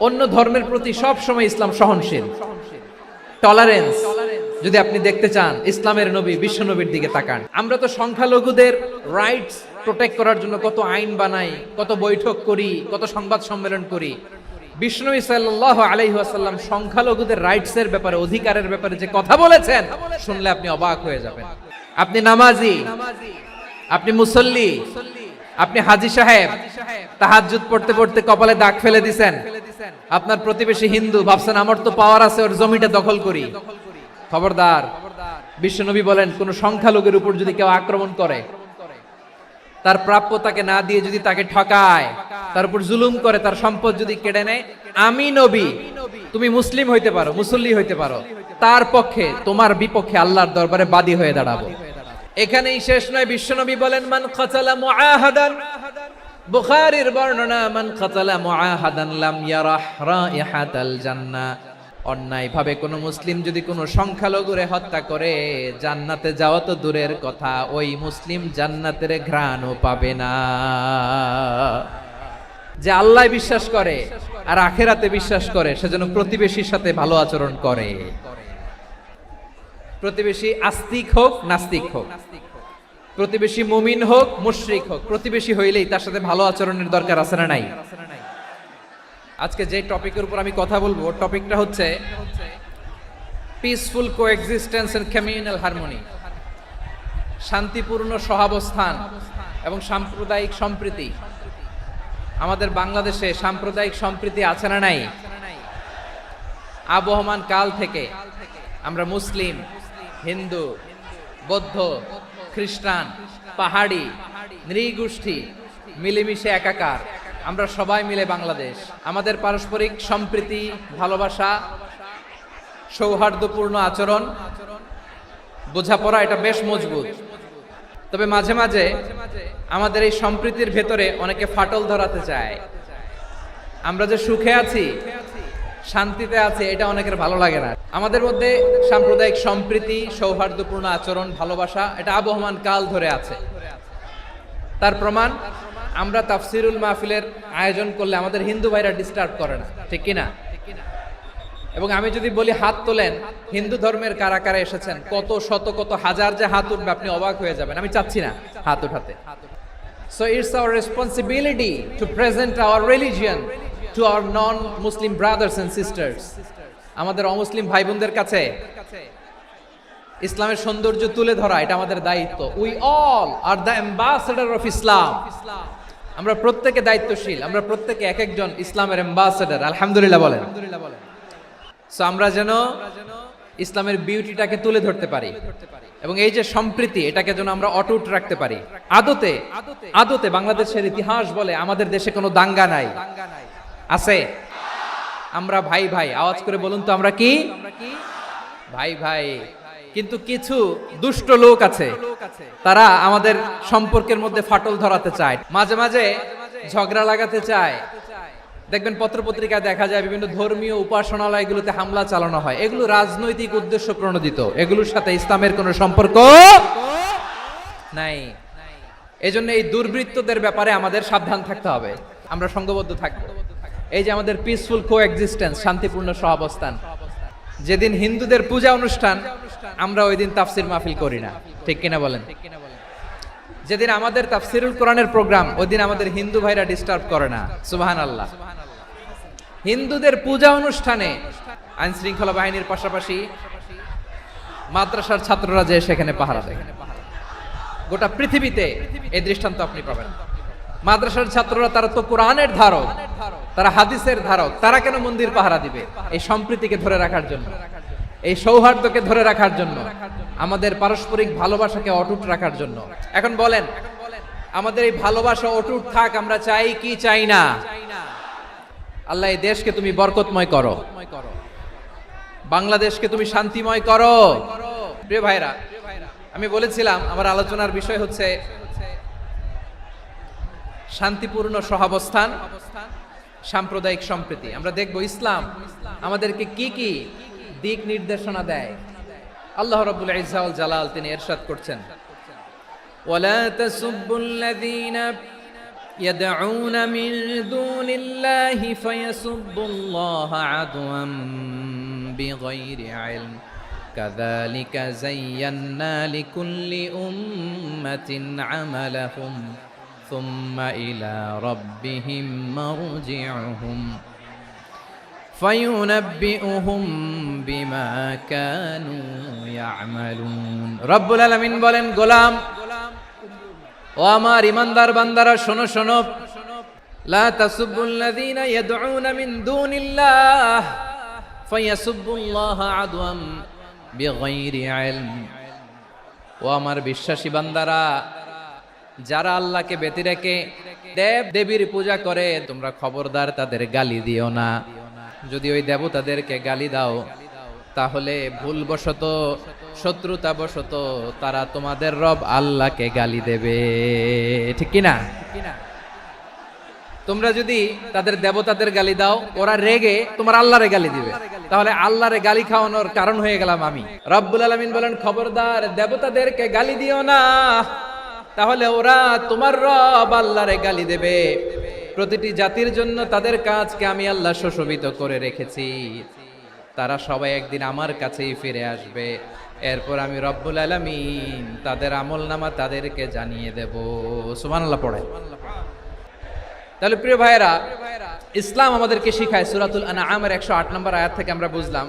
অন্য ধর্মের প্রতি সব সময় ইসলাম সহনশীল, টলারেন্স। যদি আপনি দেখতে চান ইসলামের নবী বিশ্ব নবীর দিকে তাকান। আমরা তো সংখ্যালঘুদের রাইটস প্রোটেক্ট করার জন্য কত আইন বানাই, কত বৈঠক করি, কত সংবাদ সম্মেলন করি। বিষ্ণু সাল্লাল্লাহু আলাইহি ওয়াসাল্লাম সংখ্যালঘুদের রাইটস এর ব্যাপারে, অধিকারের ব্যাপারে যে কথা বলেছেন, শুনলে আপনি অবাক হয়ে যাবেন। আপনি নামাজি, আপনি মুসল্লি, আপনি হাজী সাহেব, তাহাজ্জুদ পড়তে পড়তে কপালে দাগ ফেলে দিছেন। আপনার প্রতিবেশী হিন্দু, ভাবছেন আমার তো পাওয়ার আছে, ওর জমিটা দখল করি। খবরদার, বিশ্বনবী বলেন কোন সংখ্যালঘুর উপর যদি কেউ আক্রমণ করে, তার প্রাপ্য তাকে না দিয়ে যদি তাকে ঠকায়, তার উপর জুলুম করে, তার সম্পদ যদি কেড়ে নেয়, আমি নবী, তুমি মুসলিম হইতে পারো, মুসল্লি হইতে পারো, তার পক্ষে তোমার বিপক্ষে আল্লাহর দরবারে বাদী হয়ে দাঁড়াবো। এখানেই শেষ নয়, বিশ্বনবী বলেন মান কাতালা মুআহাদান, বুখারীর বর্ণনা, মান কাতালা মুআহাদান লাম ইয়ারাহ রাইহাতাল জান্নাহ। অন্যায় ভাবে কোন মুসলিম যদি কোন সংখ্যালঘুরে হত্যা করে, জান্নাতে যাওয়া তো দূরের কথা, ওই মুসলিম জান্নাতের ঘ্রাণও পাবে না। যে আল্লাহ বিশ্বাস করে আর আখিরাতে বিশ্বাস করে, সেজন্য প্রতিবেশীর সাথে ভালো আচরণ করে। প্রতিবেশী আস্তিক হোক নাস্তিক হোক, প্রতিবেশী মুমিন হোক মুশরিক হোক, প্রতিবেশী হইলেই তার সাথে ভালো আচরণের দরকার আছে না নাই? আজকে যে টপিকের উপর আমি কথা বলবো, টপিকটা হচ্ছে peaceful coexistence and communal harmony, শান্তিপূর্ণ সহাবস্থান এবং সাম্প্রদায়িক সম্প্রীতি। আমাদের বাংলাদেশে সাম্প্রদায়িক সম্প্রীতি আছে না নাই? আবহমান কাল থেকে আমরা মুসলিম, হিন্দু, বৌদ্ধ, খ্রিস্টান, পাহাড়ি, নৃগোষ্ঠী মিলেমিশে একাকার, আমরা সবাই মিলে বাংলাদেশ। আমাদের পারস্পরিক সম্প্রীতি, ভালোবাসা, সৌহার্দ্যপূর্ণ আচরণ, বোঝাপড়া, এটা বেশ মজবুত। তবে মাঝে মাঝে আমাদের এই সম্প্রীতির ভেতরে অনেকে ফাটল ধরাতে চায়। আমরা যে সুখে আছি, শান্তিতে আছে, এটা অনেকের ভালো লাগে না। আমাদের মধ্যে সাম্প্রদায়িক সম্প্রীতি, সৌহার্দ্যপূর্ণ আচরণ, ভালোবাসা, এটা আবহমান কাল ধরে আছে। তার প্রমাণ, আমরা তাফসিরুল মাহফিলের আয়োজন করলে আমাদের হিন্দু ভাইরা ডিস্টার্ব করে না, ঠিক কিনা? এবং আমি যদি বলি হাত তোলেন, হিন্দু ধর্মের কারা কারা এসেছেন, কত শত কত হাজার যে হাত উঠবে, আপনি অবাক হয়ে যাবেন। আমি চাচ্ছি না হাত উঠাতে। So it's our responsibility to present our religion to our non-Muslim brothers and sisters. আমাদের অমুসলিম ভাই বোনদের কাছে ইসলামের সৌন্দর্য তুলে ধরা, এটা আমাদের দায়িত্ব। We all are the ambassador of Islam. আমরা প্রত্যেকে দায়িত্বশীল, আমরা প্রত্যেকে এক একজন ইসলামের অ্যাম্বাসেডর। আলহামদুলিল্লাহ বলেন। সো আমরা যেন ইসলামের বিউটিটাকে তুলে ধরতে পারি এবং এই যে সম্প্রীতি, এটাকে যেন আমরা অটুট রাখতে পারি। আদতে বাংলাদেশের ইতিহাস বলে আমাদের দেশে কোনো দাঙ্গা নাই, আছে? আমরা ভাই ভাই, আওয়াজ করে বলুন তো, আমরা কি ভাই ভাই? কিন্তু কিছু দুষ্ট লোক আছে, তারা আমাদের সম্পর্কের মধ্যে ফাটল ধরাতে চায়, মাঝে মাঝে ঝগড়া লাগাতে চায়। দেখবেন পত্রপত্রিকায় দেখা যায় বিভিন্ন ধর্মীয় উপাসনালয়গুলোতে হামলা চালানো হয়। এগুলো রাজনৈতিক উদ্দেশ্য প্রণোদিত, এগুলোর সাথে ইসলামের কোনো সম্পর্ক নাই। এজন্য এই দুর্বৃত্তদের ব্যাপারে আমাদের সাবধান থাকতে হবে, আমরা সংঘবদ্ধ থাকবো। এই যে আমাদের পিসফুল কোএক্সিস্টেন্স, শান্তিপূর্ণ সহাবস্থান। যেদিন হিন্দুদের পূজা অনুষ্ঠান, আমরা ওই দিন তাফসির মাহফিল করি না, ঠিক কিনা বলেন? যেদিন আমাদের তাফসিরুল কোরআনের প্রোগ্রাম, ওই দিন আমাদের হিন্দু ভাইরা ডিস্টার্ব করে না। সুবহানাল্লাহ। হিন্দুদের পূজা অনুষ্ঠানে আইন শৃঙ্খলা বাহিনীর পাশাপাশি মাদ্রাসার ছাত্ররা যে সেখানে পাহারা দেয়। গোটা পৃথিবীতে এই দৃষ্টান্ত আপনি পাবেন। মাদ্রাসার ছাত্ররা, তারা তো কোরআনের ধারক, তারা হাদিসের ধারক, তারা কেন মন্দির পাহারা দিবে? এই সম্প্রীতিকে ধরে রাখার জন্য, এই সৌহার্দ্যকে ধরে রাখার জন্য, আমাদের পারস্পরিক ভালোবাসাকে অটুট রাখার জন্য। এখন বলেন, আমাদের এই ভালোবাসা অটুট থাক, আমরা চাই কি চাই না? আল্লাহ এই দেশকে তুমি বরকতময় করো, বাংলাদেশকে তুমি শান্তিময় করো। প্রিয় ভাইরা, আমি বলেছিলাম আমার আলোচনার বিষয় হচ্ছে শান্তিপূর্ণ সহাবস্থান, সাম্প্রদায়িক সম্প্রীতি। আমরা দেখব ইসলাম আমাদেরকে কি কি দিক নির্দেশনা দেয়। আল্লাহ রাব্বুল ইজ্জা ওয়াল জালাল তিনি ইরশাদ করছেন, ওয়ালা তাসুব্বুল্লাযীনা يدعون من دون الله فيسبوا الله عدوا بغير علم كذلك زينا لكل أمة عملهم ثم إلى ربهم مرجعهم فينبئهم بما كانوا يعملون رب العالمين বলেন গোলাম ও আমার ইমানদার বান্দারা শোনো শোনো লা তাসুবুল্লাযীনা ইয়াদউনা মিন দুনিল্লাহ ফায়াসুবুল্লাহা আদওয়াম বিগাইরি ইলম ও আমার বিশ্বাসী বান্দারা যারা আল্লাহকে ব্যতি রেখে দেব দেবীর পূজা করে তোমরা খবরদার তাদের গালি দিও না যদি ওই দেবতাদেরকে গালি দাও তাহলে ভুলবশত শত্রুতাবশত তারা তোমাদের রব আল্লাহকে গালি দেবে ঠিক কি না তোমরা যদি তাদের দেবতাদের গালি দাও ওরা রেগে তোমার আল্লাহরে গালি দিবে তাহলে আল্লাহরে গালি খাওয়ানোর কারণ হয়ে গেলাম আমি রব্বুল আলামিন বলেন খবরদার দেবতাদেরকে গালি দিও না তাহলে ওরা তোমার রব আল্লাহরে গালি দেবে প্রতিটি জাতির জন্য তাদের কাজকে আমি আল্লাহ সুশোভিত করে রেখেছি তারা সবাই একদিন আমার কাছেই ফিরে আসবে এরপর আমি রব্বুল আলামিন তাদের আমলনামা তাদেরকে জানিয়ে দেব সুবহানাল্লাহ পড়ে তাহলে প্রিয় ভাইরা ইসলাম আমাদেরকে শিখায় সূরাতুল আনআমের 108 নম্বর আয়াত থেকে আমরা বুঝলাম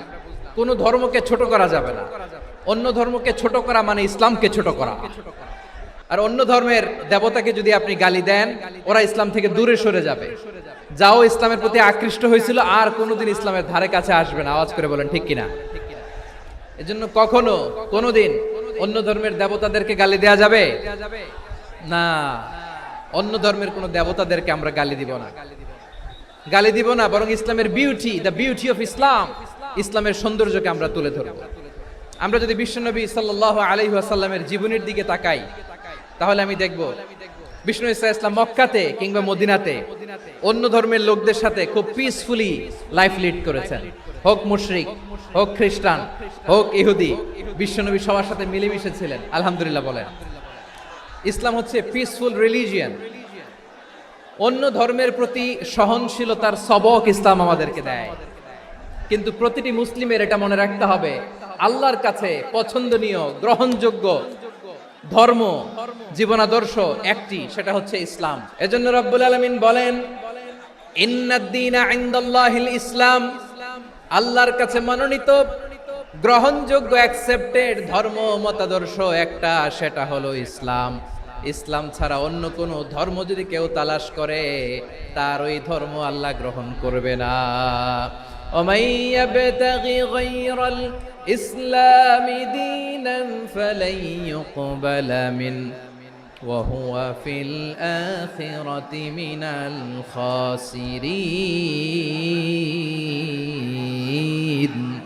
কোন ধর্মকে ছোট করা যাবে না অন্য ধর্মকে ছোট করা মানে ইসলামকে ছোট করা আর অন্য ধর্মের দেবতাকে যদি আপনি গালি দেন ওরা ইসলাম থেকে দূরে সরে যাবে যাও ইসলামের প্রতি আকৃষ্ট হয়েছিল আর কোনোদিন ইসলামের ধারে কাছে আসবে না আওয়াজ করে বলেন ঠিক কিনা এজন্য কখনো কোনোদিন অন্য ধর্মের দেবতাদেরকে গালি দেয়া যাবে না অন্য ধর্মের কোন দেবতাদেরকে আমরা গালি দিব না বরং ইসলামের beauty the beauty of Islam ইসলামের সৌন্দর্যকে আমরা তুলে ধরব আমরা যদি বিশ্বনবী সাল্লাল্লাহু আলাইহি ওয়াসাল্লামের জীবনের দিকে তাকাই তাহলে আমি দেখব বিষ্ণু ঈসা ইসলাম মক্কাতে কিংবা মদিনাতে অন্য ধর্মের লোকদের সাথে খুব পিসফুলি লাইফ লিড করেছেন হোক মুশরিক হোক খ্রিস্টান হোক ইহুদি বিশ্বনবী সবার সাথে মিলেমিশে ছিলেন আলহামদুলিল্লাহ বলেন ইসলাম হচ্ছে পিসফুল রিলিজিয়ন অন্য ধর্মের প্রতি সহনশীলতার সবক ইসলাম আমাদেরকে দেয় কিন্তু প্রতিটি মুসলিমের এটা মনে রাখতে হবে আল্লাহর কাছে পছন্দনীয় গ্রহণযোগ্য ধর্ম জীবনাদর্শ একটি সেটা হচ্ছে ইসলাম এজন্য রব্বুল আলামিন বলেন ইন্নাদ-দীনা ইনদাল্লাহিল ইসলাম আল্লাহর কাছে মনোনীত গ্রহণযোগ্য অ্যাকসেপ্টেড ধর্ম মতাদর্শ একটা সেটা হলো ইসলাম ইসলাম ছাড়া অন্য কোনো ধর্ম যদি কেউ তালাশ করে তার ওই ধর্ম আল্লাহ গ্রহণ করবে না ومن يبتغي غير الإسلام دينا فلن يقبل منه وهو في الآخرة من الخاسرين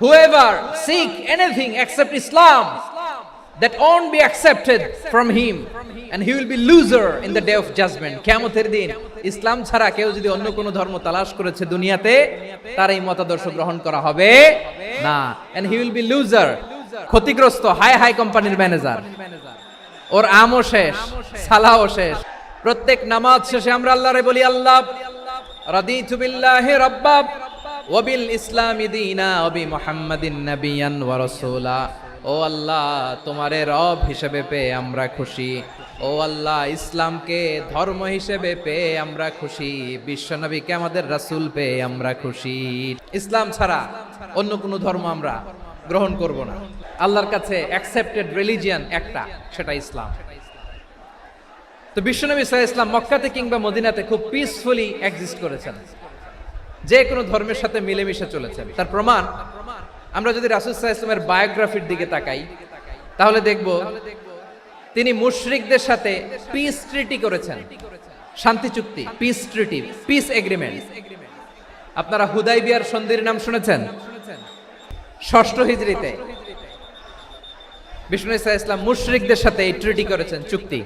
Whoever seek anything except Islam that won't be accepted from him and he will be loser in the day of judgment কিয়ামতের দিন ইসলাম ছাড়া কেউ যদি অন্য কোনো ধর্ম তালাশ করেছে দুনিয়াতে তার এই মতাদর্শ গ্রহণ করা হবে না and he will be loser ক্ষতিগ্রস্ত হাই হাই কোম্পানির ম্যানেজার ওর আমও শেষ সালাও শেষ প্রত্যেক নামাজ শেষে আমরা আল্লাহরে বলি আল্লাহ রাদিতু বিল্লাহি রাব্বা ওয়া বিল ইসলামি দীনা ওয়া বি মুহাম্মাদিন নাবিয়ান ওয়া রাসূলা ও আল্লাহ তোমারে রব হিসেবে পেয়ে আমরা খুশি ও আল্লাহ ইসলামকে ধর্ম হিসেবে পেয়ে আমরা খুশি বিশ্বনবীকে আমাদের রাসূল পেয়ে আমরা খুশি ইসলাম ছাড়া অন্য কোনো ধর্ম আমরা গ্রহণ করব না আল্লাহর কাছে অ্যাকসেপ্টেড রিলিজিয়ন একটা সেটা ইসলাম তো বিশ্বনবী সাল্লাল্লাহু আলাইহি ওয়াসাল্লাম মক্কাতে কিংবা মদিনাতে খুব পিসফুলি এক্সিস্ট করেছেন যে কোনো ধর্মের সাথে মিলেমিশে চলেছেন তার প্রমাণ আমরা যদি রাসূল সাল্লাল্লাহু আলাইহি ওয়াসাল্লামের বায়োগ্রাফির দিকে তাকাই তাহলে দেখব তিনি মুশরিকদের সাথে পিস ট্রিটি করেছেন শান্তি চুক্তি পিস ট্রিটি পিস এগ্রিমেন্ট আপনারা হুদাইবিয়ার সন্ধির নাম শুনেছেন 6ষ্ঠ হিজরিতে বিষ্ণু ঈসা ইসলাম মুশরিকদের সাথে এই ট্রিটি করেছেন চুক্তি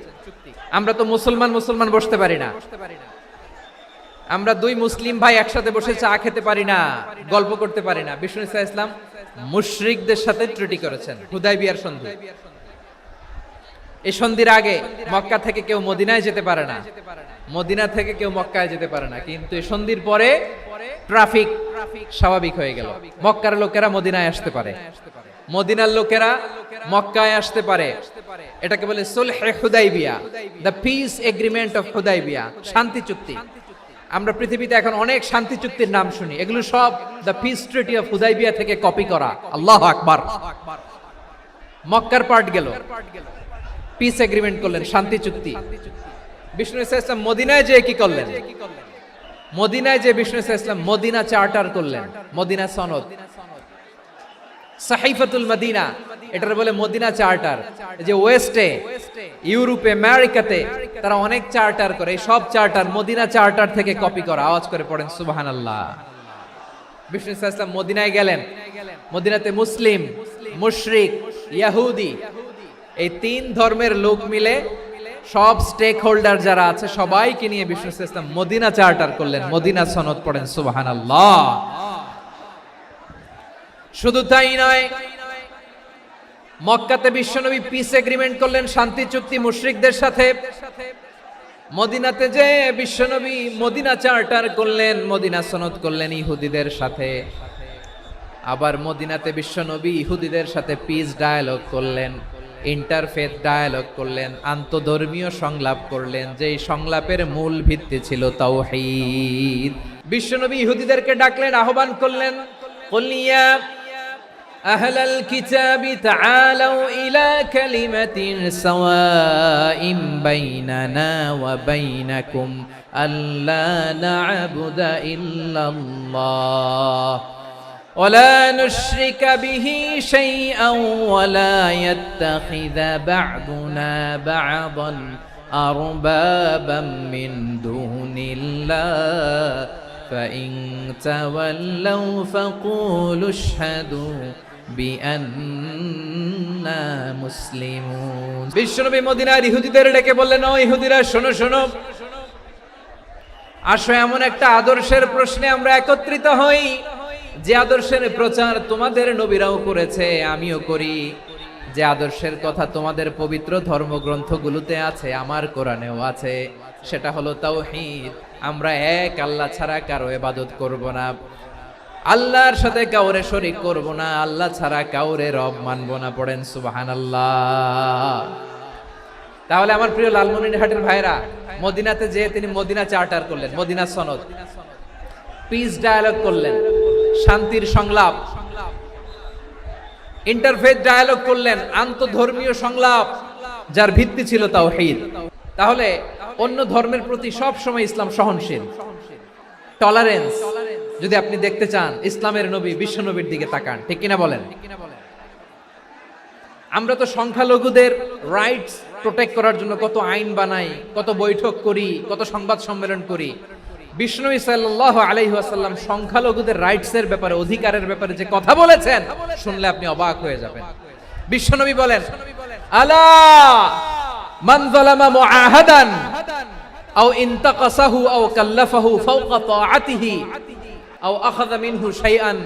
আমরা তো মুসলমান বসতে পারি না আমরা দুই মুসলিম ভাই একসাথে বসে চা খেতে পারি না গল্প করতে পারি না বিষ্ণু ঈসা ইসলাম মুশরিকদের সাথে ট্রিটি করেছেন হুদাইবিয়ার সন্ধি এই সন্ধির আগে মক্কা থেকে কেউ মদিনায় যেতে পারে না, মদিনা থেকে কেউ মক্কায় যেতে পারে না, কিন্তু এই সন্ধির পরে ট্রাফিক স্বাভাবিক হয়ে গেল। মক্কার লোকেরা মদিনায় আসতে পারে, মদিনার লোকেরা মক্কায় আসতে পারে। এটাকে বলে সুলহে Hudaybiyyah, the peace agreement of Hudaybiyyah, শান্তি চুক্তি। আমরা পৃথিবীতে এখন অনেক শান্তি চুক্তির নাম শুনি, এগুলো সব the piece treaty of Hudaibiya থেকে কপি করা। আল্লাহু আকবার। মক্কার পার্ট গেল, পিস এগ্রিমেন্ট করলেন, শান্তি চুক্তি। বিষ্ণু ইসলাম মদিনায় যে কি করলেন? মদিনায় যে বিষ্ণু ইসলাম মদিনা চার্টার করলেন, মদিনা সনদ, সাহিফাতুল মদিনা, এটার বলে মদিনা চার্টার। যে ওয়েস্টে, ইউরোপে, আমেরিকাতে তারা অনেক চার্টার করে, এই সব চার্টার মদিনা চার্টার থেকে কপি করা। আওয়াজ করে পড়েন সুবহানাল্লাহ। বিষ্ণু ইসলাম মদিনায় গেলেন, মদিনাতে মুসলিম, মুশরিক, ইহুদি, এই তিন ধর্মের লোক মিলে সব স্টেক হোল্ডার যারা আছে সবাইকে নিয়ে বিষ্ণু ইসলাম মদিনা চার্টার করলেন, মদিনা সনদ। পড়েন সুবহানাল্লাহ। শুধু তাই নয়, মক্কাতে বিশ্বনবী পিস এগ্রিমেন্ট করলেন, শান্তি চুক্তি মুশরিকদের সাথে। মদিনাতে যে বিশ্বনবী মদিনা চার্টার করলেন, মদিনা সনদ করলেন ইহুদিদের সাথে। আবার মদিনাতে বিশ্বনবী ইহুদিদের সাথে পিস ডায়ালগ করলেন, ইন্টারফেথ ডায়ালগ করলেন, আন্তধর্মীয় সংলাপ করলেন, যেই সংলাপের মূল ভিত্তি ছিল তাওহীদ। বিশ্বনবী ইহুদিদেরকে ডাকলেন, আহ্বান করলেন, কুল ইয়া আহলাল কিতাবি তাআলাউ ইলা কালিমাতিন সাওয়াইন বাইনানা ওয়া বাইনাকুম আল্লা না'বুদা ইল্লাল্লাহ ولا نشرك به شيئا ولا يتخذ بعضنا بعضا أربابا من دون الله فإن تولوا فقولوا اشهدوا بأننا مسلمون। বিশ্বনবী মদিনার ইহুদিদের ডেকে বললেন, ও ইহুদিরা, শোনো শোনো, আসো এমন একটা আদর্শের প্রশ্নে আমরা একত্রিত হই, যে আদর্শের প্রচার তোমাদের নবীরাও করেছে, আমিও করি, যে আদর্শের কথা তোমাদের পবিত্র ধর্মগ্রন্থগুলোতে আছে, আমার কোরআনেও আছে, সেটা হলো তাওহীদ। আমরা এক আল্লাহ ছাড়া কারো ইবাদত করব না, আল্লাহর সাথে কাউরে শরীক করব না, আল্লাহ ছাড়া কাউরে রব মানব না। পড়েন সুবহানাল্লাহ। তাহলে আমার প্রিয় লালমনিরহাটের ভাইরা, মদিনাতে যে তিনি মদিনা চার্টার করলেন, মদিনা সনদ, পিস ডায়ালগ করলেন, শান্তির সংলাপ, ইন্টারফেথ ডায়ালগ করলেন, আন্তধর্মীয় সংলাপ, যার ভিত্তি ছিল তাওহীদ। তাহলে অন্য ধর্মের প্রতি সব সময় ইসলাম সহনশীল, টলারেন্স। যদি আপনি দেখতে চান ইসলামের নবী বিশ্ব নবীর দিকে তাকান, ঠিক কিনা বলেন? আমরা তো সংখ্যালঘুদের রাইটস প্রোটেক্ট করার জন্য কত আইন বানাই, কত বৈঠক করি, কত সংবাদ সম্মেলন করি। বিষ্ণু সাল্লাল্লাহু আলাইহি ওয়াসাল্লাম সংখ্যালঘুদের রাইটসের ব্যাপারে, অধিকারের ব্যাপারে যে কথা বলেছেন, শুনলে আপনি অবাক হয়ে যাবেন। বিশ্বনবী বলেন, আলা মান যালামা মুআহাদান আও ইনতাকাসাহু আও কাল্লাফাহু ফাওকা তাআতিহি আও আখাযা মিনহু শাইআন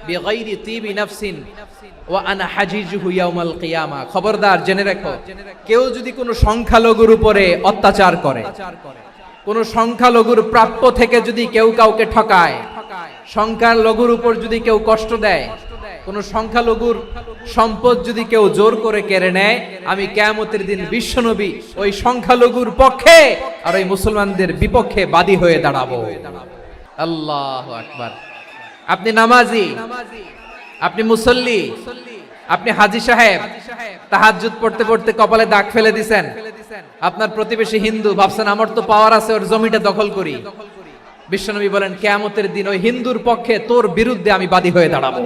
বিগাইরি তিবি নাফসিন ওয়া আনা হাজিজুহু ইয়াউমাল কিয়ামা। খবরদার, জেনে রাখো, কেউ যদি কোনো সংখ্যালঘুর উপরে অত্যাচার করে, কোন সংখ্যালঘুর প্রাপ্য থেকে যদি কেউ কাউকে ঠকায়, সংখ্যালঘুর উপর যদি কেউ কষ্ট দেয়, কোন সংখ্যালঘুর সম্পদ যদি কেউ জোর করে কেড়ে নেয়, আমি কিয়ামতের দিন বিশ্বনবী ওই সংখ্যালঘুর পক্ষে আর ওই মুসলমানদের বিপক্ষে বাদী হয়ে দাঁড়াবো। আল্লাহু আকবার। আপনি নামাজি, আপনি মুসল্লি, আপনি হাজী সাহেব, তাহাজ্জুদ পড়তে পড়তে কপালে দাগ ফেলে দিছেন, আপনার প্রতিবেশী হিন্দু, ভাবছেন আমার তো পাওয়ার আছে, ওর জমিটা দখল করি। বিশ্বনবী বলেন, কিয়ামতের দিন ওই হিন্দুর পক্ষে তোর বিরুদ্ধে আমি বাদী হয়ে দাঁড়াবো।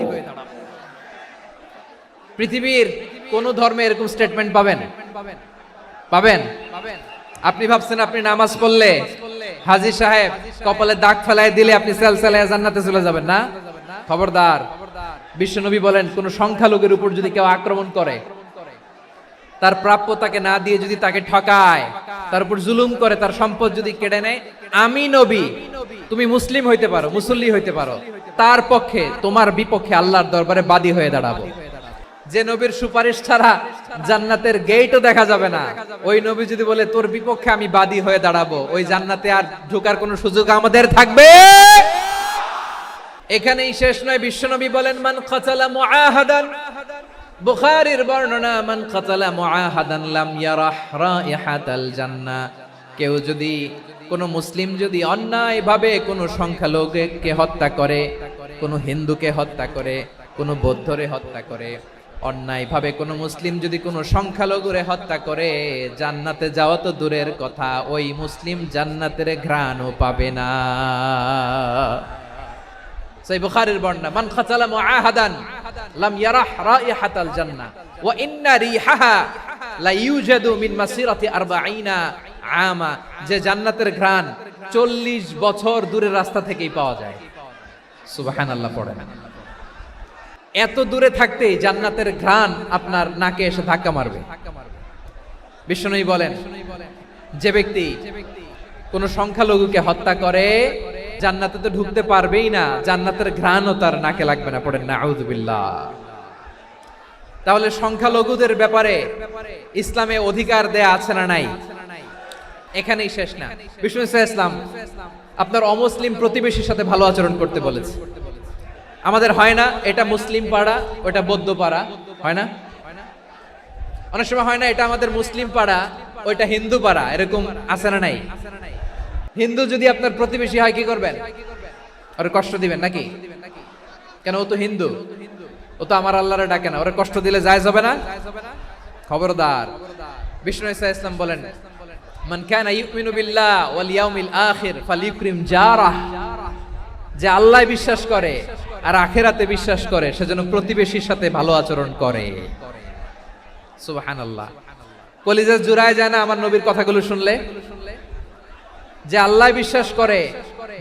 পৃথিবীর কোন ধর্মে এরকম স্টেটমেন্ট পাবেন? পাবেন? আপনি ভাবছেন আপনি নামাজ পড়লে হাজী সাহেব কপালে দাগ ফেলায় দিলে আপনি সেলসেলায় জান্নাতে চলে যাবেন না? খবরদার। বিশ্বনবী বলেন, কোন সংখ্যালঘুর উপর যদি কেউ আক্রমণ করে, তার প্রাপ্য তাকে না দিয়ে যদি তাকে ঠকায়, তার উপর জুলুম করে, তার সম্পদ যদি কেড়ে নেয়, আমি নবী, তুমি মুসলিম হইতে পারো, মুসল্লি হইতে পারো, তার পক্ষে তোমার বিপক্ষে আল্লাহর দরবারে বাদী হয়ে দাঁড়াবো। যে নবীর সুপারিশ ছাড়া জান্নাতের গেটও দেখা যাবে না, ওই নবী যদি বলে তোর বিপক্ষে আমি বাদী হয়ে দাঁড়াবো, ওই জান্নাতে আর ঢোকার কোনো সুযোগ আমাদের থাকবে? এখানেই শেষ নয়, বিশ্বনবী বলেন মান কাতালা মুআহাদান, বুখারীর বর্ণনা, মান কাতালা মুআহাদান লাম ইয়ারাহ রাইহাতাল জান্নাহ। কেউ যদি, কোন মুসলিম যদি অন্যায়ভাবে কোনো সংখ্যালঘুকে হত্যা করে, কোনো হিন্দুকে হত্যা করে, কোনো বৌদ্ধরে হত্যা করে, অন্যায়ভাবে কোনো মুসলিম যদি কোনো সংখ্যালঘুরে হত্যা করে, জান্নাতে যাওয়া তো দূরের কথা, ওই মুসলিম জান্নাতের ঘ্রাণও পাবে না। সহিহ বুখারীর বর্ণনা, মান কাতালা মুআহাদান লাম ইয়ারাহ রাইহাতাল জান্নাহ ওয়া ইন্না রিহাহা লা ইউজাদু মিন মাসিরাতি 40 আমা। যে জান্নাতের ঘ্রাণ 40 বছর দূরের রাস্তা থেকেই পাওয়া যায়। সুবহানাল্লাহ পড়েন। এত দূরে থাকতেই জান্নাতের ঘ্রাণ আপনার নাকে এসে ধাক্কা মারবে। বিশ্বনবী বলেন, যে ব্যক্তি কোন সংখ্যালঘুকে হত্যা করে জান্নাতে তো ঢুকতে পারবেই না, জান্নাতের ঘ্রাণও তার নাকে লাগবে না। পড়েন নাউযুবিল্লাহ। তাহলে সংখ্যালঘুদের ব্যাপারে ইসলামে অধিকার দেয়া আছে না নাই? এখানেই শেষ না, বিষ্ণু ইসলাম আপনার অমুসলিম প্রতিবেশীর সাথে ভালো আচরণ করতে বলেছে। আমাদের হয় না, এটা মুসলিম পাড়া, ওটা বৌদ্ধ পাড়া, হয় না? অনেক সময় হয় না, এটা আমাদের মুসলিম পাড়া, ওইটা হিন্দু পাড়া, এরকম আছে না নাই? হিন্দু যদি আপনার প্রতিবেশী হয় কি করবেন? ওর কষ্ট দিবেন নাকি? কেন? ও তো হিন্দু, ও তো আমার আল্লাহরে ডাকে না, ওরে কষ্ট দিলে জায়েজ হবে না? খবরদার। বিষ্ণু ইসলাম বলেন, মান কানা ইউমিনু বিল্লাহ ওয়াল ইয়াউমিল আখির ফালিউকরিম জারাহ। যে আল্লাহ বিশ্বাস করে আর আখিরাতে বিশ্বাস করে, সেজন্য প্রতিবেশীর সাথে ভালো আচরণ করে। সুবহানাল্লাহ। কলিজা জুড়ায় যায় না আমার নবীর কথাগুলো শুনলে? যে আল্লাহ বিশ্বাস করে,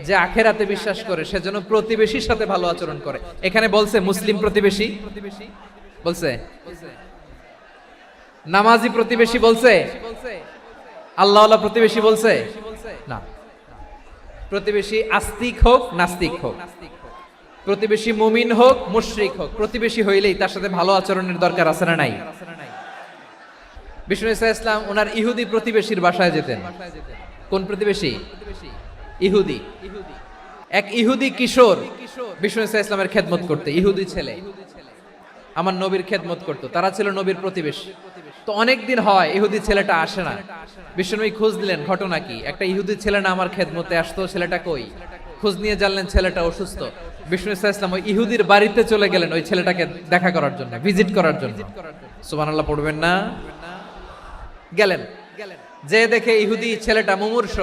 যে আখিরাতে বিশ্বাস করে, সেজন্য প্রতিবেশীর সাথে ভালো আচরণ করে। এখানে বলছে মুসলিম প্রতিবেশী বলছে, নামাজি প্রতিবেশী বলছে, আল্লাহওয়ালা প্রতিবেশী বলছে না। প্রতিবেশী আস্তিক হোক নাস্তিক হোক, প্রতিবেশী মুমিন হোক মুশরিক হোক, প্রতিবেশী হইলেই তার সাথে ভালো আচরণের দরকার আছে না নাই? বিষ্ণু ইসলাম ওনার ইহুদি প্রতিবেশীর বাসায় যেতেন। কোন প্রতিবেশী? ইহুদি। এক ইহুদি কিশোর বিষ্ণু ইসলামের খেদমত করতে, ইহুদি ছেলে আমার নবীর খেদমত করতো, তারা ছিল নবীর প্রতিবেশী। তো অনেক দিন হয় ইহুদি ছেলেটা আসে না। বিশ্বনবী খোঁজ দিলেন, ঘটনা কি? একটা ইহুদি ছেলে না আমার খেদমতে আসতো, ছেলেটা কই? খোঁজ নিয়ে জানলেন ছেলেটা অসুস্থ। বিষ্ণু ইসলাম ওই ইহুদির বাড়িতে চলে গেলেন ওই ছেলেটাকে দেখা করার জন্য, ভিজিট করার জন্য। সুবহানাল্লাহ পড়বেন না? গেলেন, যে দেখে ইহুদি ছেলেটা মুমূর্ষ,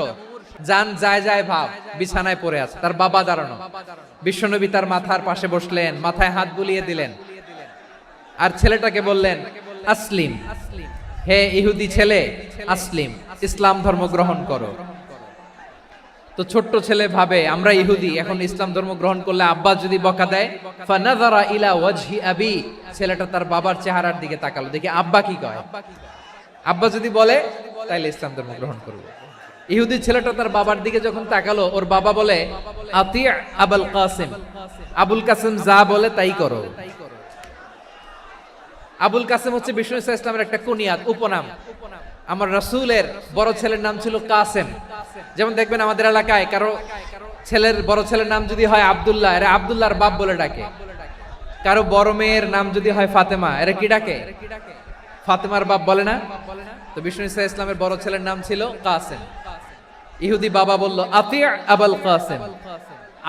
জান যায় যায় ভাব, বিছানায় পড়ে আছে, তার বাবা দাঁড়ানো। বিশ্বনবী তার মাথার পাশে বসলেন, মাথায় হাত বুলিয়ে দিলেন, আর ছেলেটাকে বললেন আসলিম, হে ইহুদি ছেলে আসলিম, ইসলাম ধর্ম গ্রহণ করো। তো ছোট্ট ছেলে ভাবে আমরা ইহুদি, এখন ইসলাম ধর্ম গ্রহণ করলে আব্বা যদি বকা দেয়, ফানাযারা ইলা ওয়াজহি আবি, ছেলেটা তার বাবার চেহারার দিকে তাকালো, দেখি আব্বা কি কয়। আব্বা যদি বলে তাইলে ইসলাম ধর্ম গ্রহণ করব। ইহুদি ছেলেটা তার বাবার দিকে যখন তাকালো, ওর বাবা বলে আতি আবুল কাসিম, আবুল কাসিম যা বলে তাই করো। আবুল কাসিম হচ্ছে বিষ্ণু ইসলামের একটা কুনিয়াত, উপনাম। আমার রাসূলের বড় ছেলের নাম ছিল কাসেম। যেমন দেখবেন আমাদের এলাকায় কারো ছেলের বড় ছেলের নাম যদি হয় আব্দুল্লাহ, এরা আব্দুল্লাহর বাপ বলে ডাকে। কারো বড় মেয়ের নাম যদি হয় ফাতেমা, এরা কি ডাকে? ফাতেমার বাপ বলে না? তো বিষ্ণু ইসলামের বড় ছেলের নাম ছিল কাসেম। ইহুদি বাবা বলল আতি আবুল কাসেম,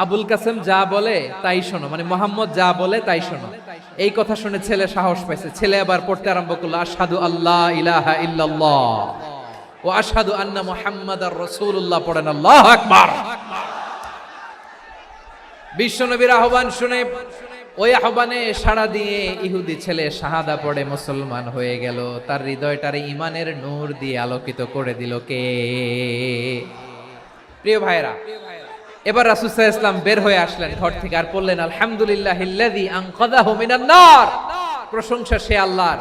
আবুল কাসেম যা বলে তাই শোনো, মানে মোহাম্মদ যা বলে তাই শোনো। এই কথা শুনে ছেলে সাহস পাইছে, ছেলে আবার পড়তে আরম্ভ করলো আশহাদু আল্লাহ ইলাহা ইল্লাল্লাহ ওয়া আশহাদু আন্না মুহাম্মাদার রাসূলুল্লাহ। পড়েন আল্লাহু আকবার। বিশ্বনবীর আহ্বান শুনে ওই আহ্বানে সাড়া দিয়ে ইহুদি ছেলে শাহাদা পড়ে মুসলমান হয়ে গেল। তার হৃদয়টারে ইমানের নূর দিয়ে আলোকিত করে দিল কে? প্রিয় ভাইরা, এবার রাসূল সাল্লাল্লাহু আলাইহি ওয়াসাল্লাম বের হয়ে আসলেন ঘর থেকে, আর বললেন আলহামদুলিল্লাহিল্লাযী আনকাযাহু মিনান নার। প্রশংসা সে আল্লাহর,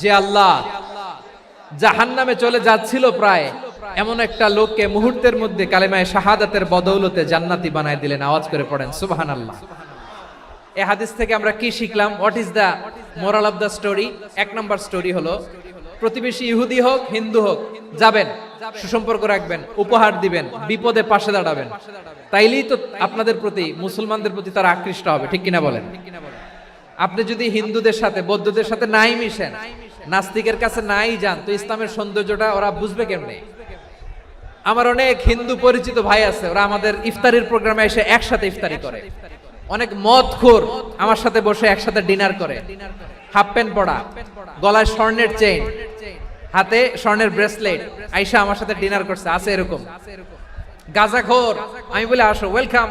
যে আল্লাহ জাহান্নামে চলে যাচ্ছিল প্রায় এমন একটা লোককে মুহূর্তের মধ্যে কালেমায়ে শাহাদাতের বদৌলতে জান্নাতি বানায় দিলেন। আওয়াজ করে পড়েন সুবহানাল্লাহ। এই হাদিস থেকে আমরা কি শিখলাম? What is the moral of the story? এক নম্বর স্টোরি হলো, প্রতিবেশী ইহুদি হোক হিন্দু হোক, যাবেন, সুসম্পর্ক রাখবেন, উপহার দিবেন, বিপদে পাশে দাঁড়াবেন, তাইলেই তো আপনাদের প্রতি, মুসলমানদের প্রতি তারা আকৃষ্ট হবে, ঠিক কিনা বলেন? আপনি যদি হিন্দুদের সাথে বৌদ্ধদের সাথে নাই মিশেন, নাস্তিকের কাছে নাই যান, তো ইসলামের সৌন্দর্যটা ওরা বুঝবে কেমনে? আমার অনেক হিন্দু পরিচিত ভাই আছে, ওরা আমাদের ইফতারির প্রোগ্রামে এসে একসাথে ইফতারি করে। অনেক মদখোর আমার সাথে বসে একসাথে ডিনার করে, হাফ প্যান্ট পরা, গলায় স্বর্ণের চেইন, হাতে স্বর্ণের ব্রেসলেট, আইসা আমার সাথে ডিনার করছে, আছে এরকম। গাঁজাখোর, আমি বলে আসো, welcome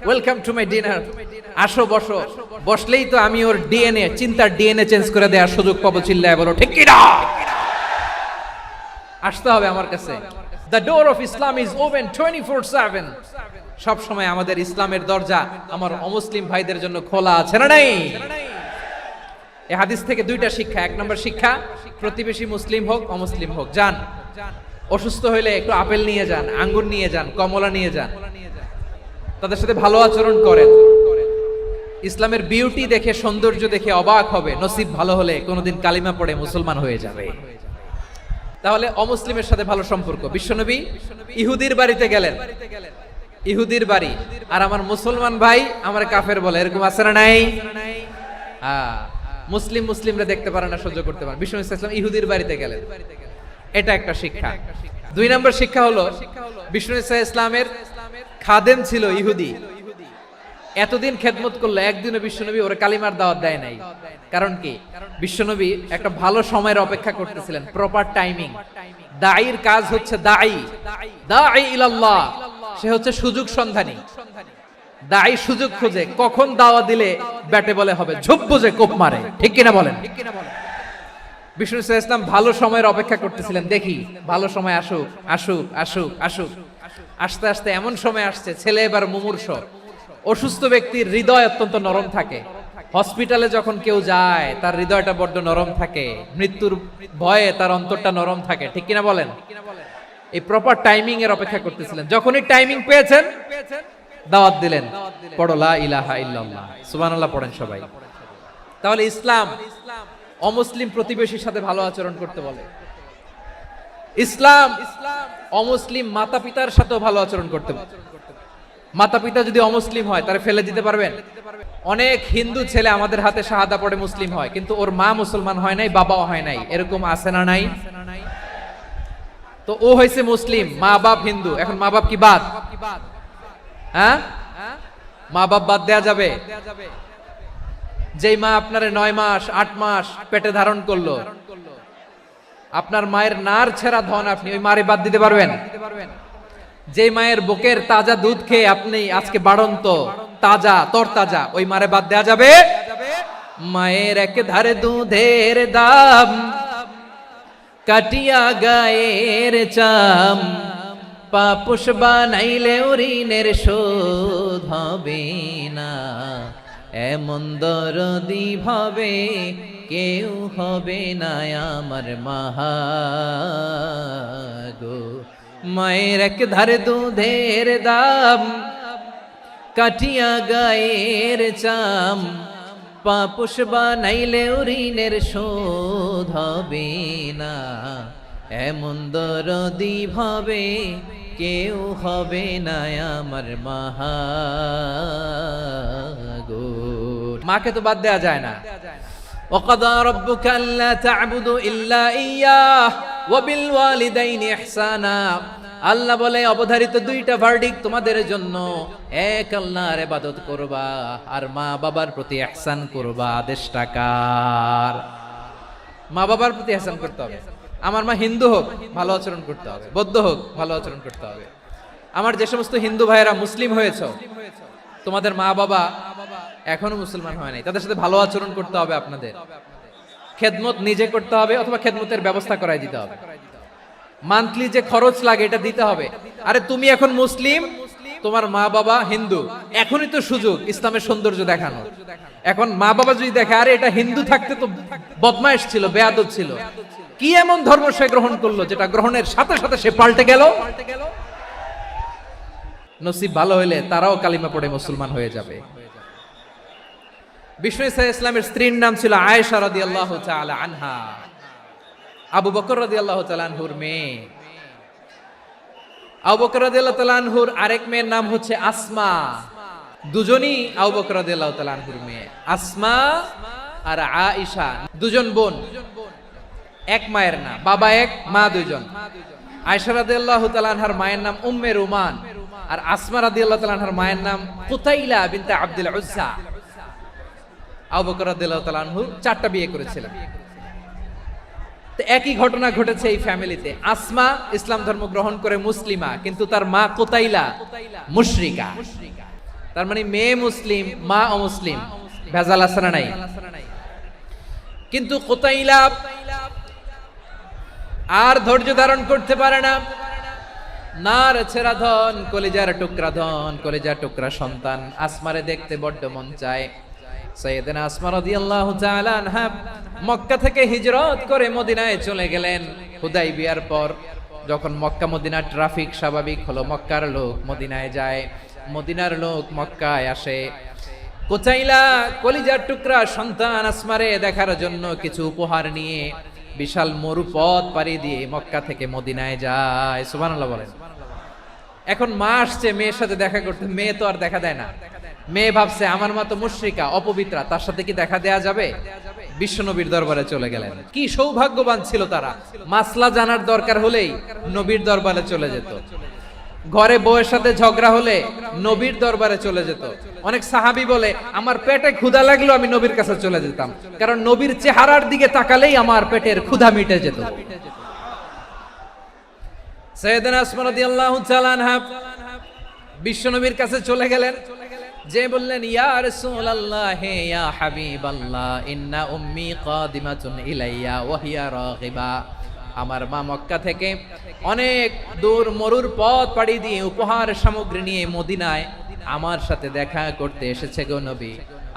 welcome to my dinner, আসো বসো, বসলেই তো আমি ওর ডিএনএ, চিন্তার ডিএনএ চেঞ্জ করে দেওয়ার সুযোগ পাবো, চিল্লায় বলো ঠিক কি না? আসতে হবে আমার কাছে। The door of Islam is open 24/7. সব সময় আমাদের ইসলামের দরজা আমার অমুসলিম ভাইদের জন্য খোলা আছে না নাই? এই হাদিস থেকে দুইটা শিক্ষা। এক নম্বর শিক্ষা, প্রতিবেশী মুসলিম হোক অমুসলিম হোক, যান, অসুস্থ হইলে একটু আপেল নিয়ে যান, আঙ্গুর নিয়ে যান, কমলা নিয়ে যান, তাদের সাথে ভালো আচরণ করেন। ইসলামের বিউটি দেখে, সৌন্দর্য দেখে অবাক হবে, নসিব ভালো হলে কোনোদিন কালিমা পড়ে মুসলমান হয়ে যাবে। তাহলে অমুসলিমের সাথে ভালো সম্পর্ক। বিশ্বনবী ইহুদির বাড়িতে গেলেন, ইহুদির বাড়ি, আর আমার মুসলমান ভাই আমার কাফের বলে, এরকম আছে না নাই? মুসলিম মুসলিমরা দেখতে পারে না, সহ্য করতে পারে। বিশ্বনবী সাল্লাল্লাহু আলাইহি ওয়াসাল্লাম ইহুদির বাড়িতে গেলেন, এটা একটা শিক্ষা। দুই নম্বর শিক্ষা হলো, বিশ্বনবী সাল্লাল্লাহু আলাইহি ওয়াসাল্লামের খাদেম ছিল ইহুদি, এতদিন খেদমত করলো, একদিনও বিশ্বনবী ওরে কালিমার দাওয়াত দেয় নাই। কারণ কি? বিশ্বনবী একটা ভালো সময়ের অপেক্ষা করতেছিলেন, প্রপার টাইমিং। দাঈর কাজ হচ্ছে দাঈ, দাঈ ইলাল্লাহ, সে হচ্ছে সুযোগ সন্ধানী। দাঈ সুযোগ খোঁজে, কখন দাওয়া দিলে ব্যাটে বলে হবে, ঝোপ বুঝে কোপ মারে, ঠিক কিনা বলেন? বিষ্ণু সাল্লাল্লাহু আলাইহি ওয়াসাল্লাম ভালো সময়ের অপেক্ষা করতেছিলেন, দেখি ভালো সময় আসুক আসুক আসুক আসুক। আস্তে আস্তে এমন সময় আসছে, ছেলে এবার মুমূর্ষ, অসুস্থ ব্যক্তির হৃদয় অত্যন্ত নরম থাকে। হসপিটালে যখন কেউ যায় তার হৃদয়টা বড্ড নরম থাকে, মৃত্যুর ভয়ে তার অন্তরটা নরম থাকে, ঠিক কিনা বলেন? এই প্রপার টাইমিং এর অপেক্ষা করতেছিলেন, যখনই টাইমিং পেয়েছেন দাওয়াত দিলেন, পড়ো লা ইলাহা ইল্লাল্লাহ, সুবহানাল্লাহ পড়েন সবাই। তাহলে ইসলাম অমুসলিম প্রতিবেশীর সাথে ভালো আচরণ করতে বলে। ইসলাম অমুসলিম মাতা পিতার সাথেও ভালো আচরণ করতে বলে। মাতা পিতা যদি অমুসলিম হয় তারা ফেলে দিতে পারবেন? অনেক হিন্দু ছেলে আমাদের হাতে শাহাদা পড়ে মুসলিম হয়, কিন্তু ওর মা মুসলমান হয় নাই, বাবাও হয় নাই, এরকম আছে না নাই? তো ও হয়েছে মুসলিম, মা বাপ হিন্দু, এখন মা বাপ কি বাদ? হ্যাঁ, মা বাপ বাদ দেয়া যাবে? যেই মা আপনারে 9 মাস 8 মাস পেটে ধারণ করলো, আপনার মায়ের নার ছেঁড়া ধন, আপনি ওই মারে বাদ দিতে পারবেন? যে মায়ের বুকের তাজা দুধ খেয়ে আপনি আজকে বাড়ন্ত তাজা তরতাজা, ওই মারে বাদ দেয়া যাবে? মায়ের এক ধারে দুধের দাম, কাটিয়া গায়ের চাম, পাপুষ বানাইলে ঋণের শোধ হবে না, এমন দরদি ভাবে কেউ হবে না আমার মাগো। মায়ের এক ধারে দুধের দাম, কাটিয়া গায়ের চাম, পাপুষ বানাইলে ঋণের শোধ হবে না, এমন দরদি ভাবে কেউ হবে না আমার মাগো। মাকে তো বাদ দেয়া যায় না। وقضى ربك ألا تعبدوا إلا إياه وبالوالدين إحسانا। আল্লাহ বলে অবধারিত দুইটা ভার্ডিক তোমাদের জন্য, এক আল্লাহর ইবাদত করবা আর মা বাবার প্রতি ইহসান করবা। আদেশটা কার? মা বাবার প্রতি ইহসান করতে হবে। আমার মা হিন্দু হোক ভালো আচরণ করতে হবে, বৌদ্ধ হোক ভালো আচরণ করতে হবে। আমার যে সমস্ত হিন্দু ভাইয়েরা মুসলিম হয়েছে, তোমাদের মা বাবা এখনো মুসলমান হয় নাই, তাদের সাথে ভালো আচরণ করতে হবে। আপনাদের খেদমত নিজে করতে হবে অথবা খেদমতের ব্যবস্থা করাই দিতে হবে। মান্থলি যে খরচ লাগে এটা দিতে হবে। আরে তুমি এখন মুসলিম, তোমার মা বাবা হিন্দু, এখনই তো সুযোগ ইসলামের সৌন্দর্য দেখানো। এখন মা বাবা যদি দেখে আরে এটা হিন্দু থাকতে তো বদমাইশ ছিল, বেয়াদব ছিল, কি এমন ধর্ম সে গ্রহণ করলো যেটা গ্রহণের সাথে সাথে সে পাল্টে গেল, নসিব ভালো হইলে তারাও কালিমা পড়ে মুসলমান হয়ে যাবে। বিষ্ণু ইসলামের স্ত্রীর নাম ছিল আয়েশা রাদিয়াল্লাহু তাআলা আনহা, আবু বকর রাদিয়াল্লাহু তাআলা আনহুর মেয়ে। আবু বকর রাদিয়াল্লাহু তাআলা আনহুর আরেক মেয়ের নাম হচ্ছে আসমা। দুজনই আবু বকর রাদিয়াল্লাহু তাআলা আনহুর মেয়ে, আসমা আর আয়েশা, দুজন বোন, এক মায়ের না, বাবা এক মা দুইজন। আয়েশা রাদিয়াল্লাহু তাআলা আনহার মায়ের নাম উম্মে রুমান, আর আসমা রাদিয়াল্লাহু তাআলা আনহার মায়ের নাম কুতাইলা বিনতে আব্দুল উজ্জা। আবু বকর রাদিয়াল্লাহু তাআলা আনহু 4টা বিয়ে করেছিলেন। তো একই ঘটনা ঘটেছে এই ফ্যামিলিতে। আসমা ইসলাম ধর্ম গ্রহণ করে মুসলিমা, কিন্তু তার মা কুতাইলা মুশরিকা। তার মানে মেয়ে মুসলিম, মা অমুসলিম, ভেজাল আছে না নাই? কিন্তু কুতাইলা আর ধৈর্য ধারণ করতে পারে না। নার ছেড়া ধন, কলিজার টুকরা ধন, কলিজার টুকরা সন্তান আসমারে দেখতে বড্ড মন চায়। সাইয়েদনা আসমা রাদিয়াল্লাহু তাআলা আনহা মক্কা থেকে হিজরত করে মদিনায় চলে গেলেন হুদাইবিয়ার পর। যখন মক্কা মদিনা ট্রাফিক স্বাভাবিক হলো, মক্কার লোক মদিনায় যায়, মদিনার লোক মক্কায় আসে। কুতাইলা কলিজার টুকরা সন্তান আসমারে দেখার জন্য কিছু উপহার নিয়ে বিশাল মরুপথ পাড়ি দিয়ে মক্কা থেকে মদিনায় যায়। সুবহানাল্লাহ বলেন। এখন মা আসছে মেয়ের সাথে দেখা করতে, মেয়ে তো আর দেখা দেয় না। মেয়ে ভাবছে আমার মা তো মুশরিকা, অপবিত্রা, তার সাথে কি দেখা দেয়া যাবে? বিশ্বনবীর দরবারে চলে গেলেন। কি সৌভাগ্যবান ছিল তারা, মাসলা জানার দরকার হলেই নবীর দরবারে চলে যেত। ঘরে বউয়ের সাথে ঝগড়া হলে নবীর দরবারে চলে যেত। অনেক সাহাবী বলে আমার পেটে ক্ষুধা লাগলো আমি নবীর কাছে চলে যেতাম, কারণ নবীর চেহারার দিকে তাকালেই আমার পেটের ক্ষুধা মিটে যেত। সাইয়েদনা আসমা রাদিয়াল্লাহু তাআলা আনহা বিশ্বনবীর কাছে চলে গেলেন, যে বললেন ইয়া রাসূলুল্লাহ ইয়া হাবিবাল্লাহ ইন্না উম্মি কাদিমাতুন ইলাইয়া ওয়া হিয়া রাগিবা। আমার মা মক্কা থেকে অনেক দূর মরুর পথ পাড়ি দিয়ে উপহার সামগ্রী নিয়ে মদিনায় আমার সাথে দেখা করতে এসেছে গো নবী।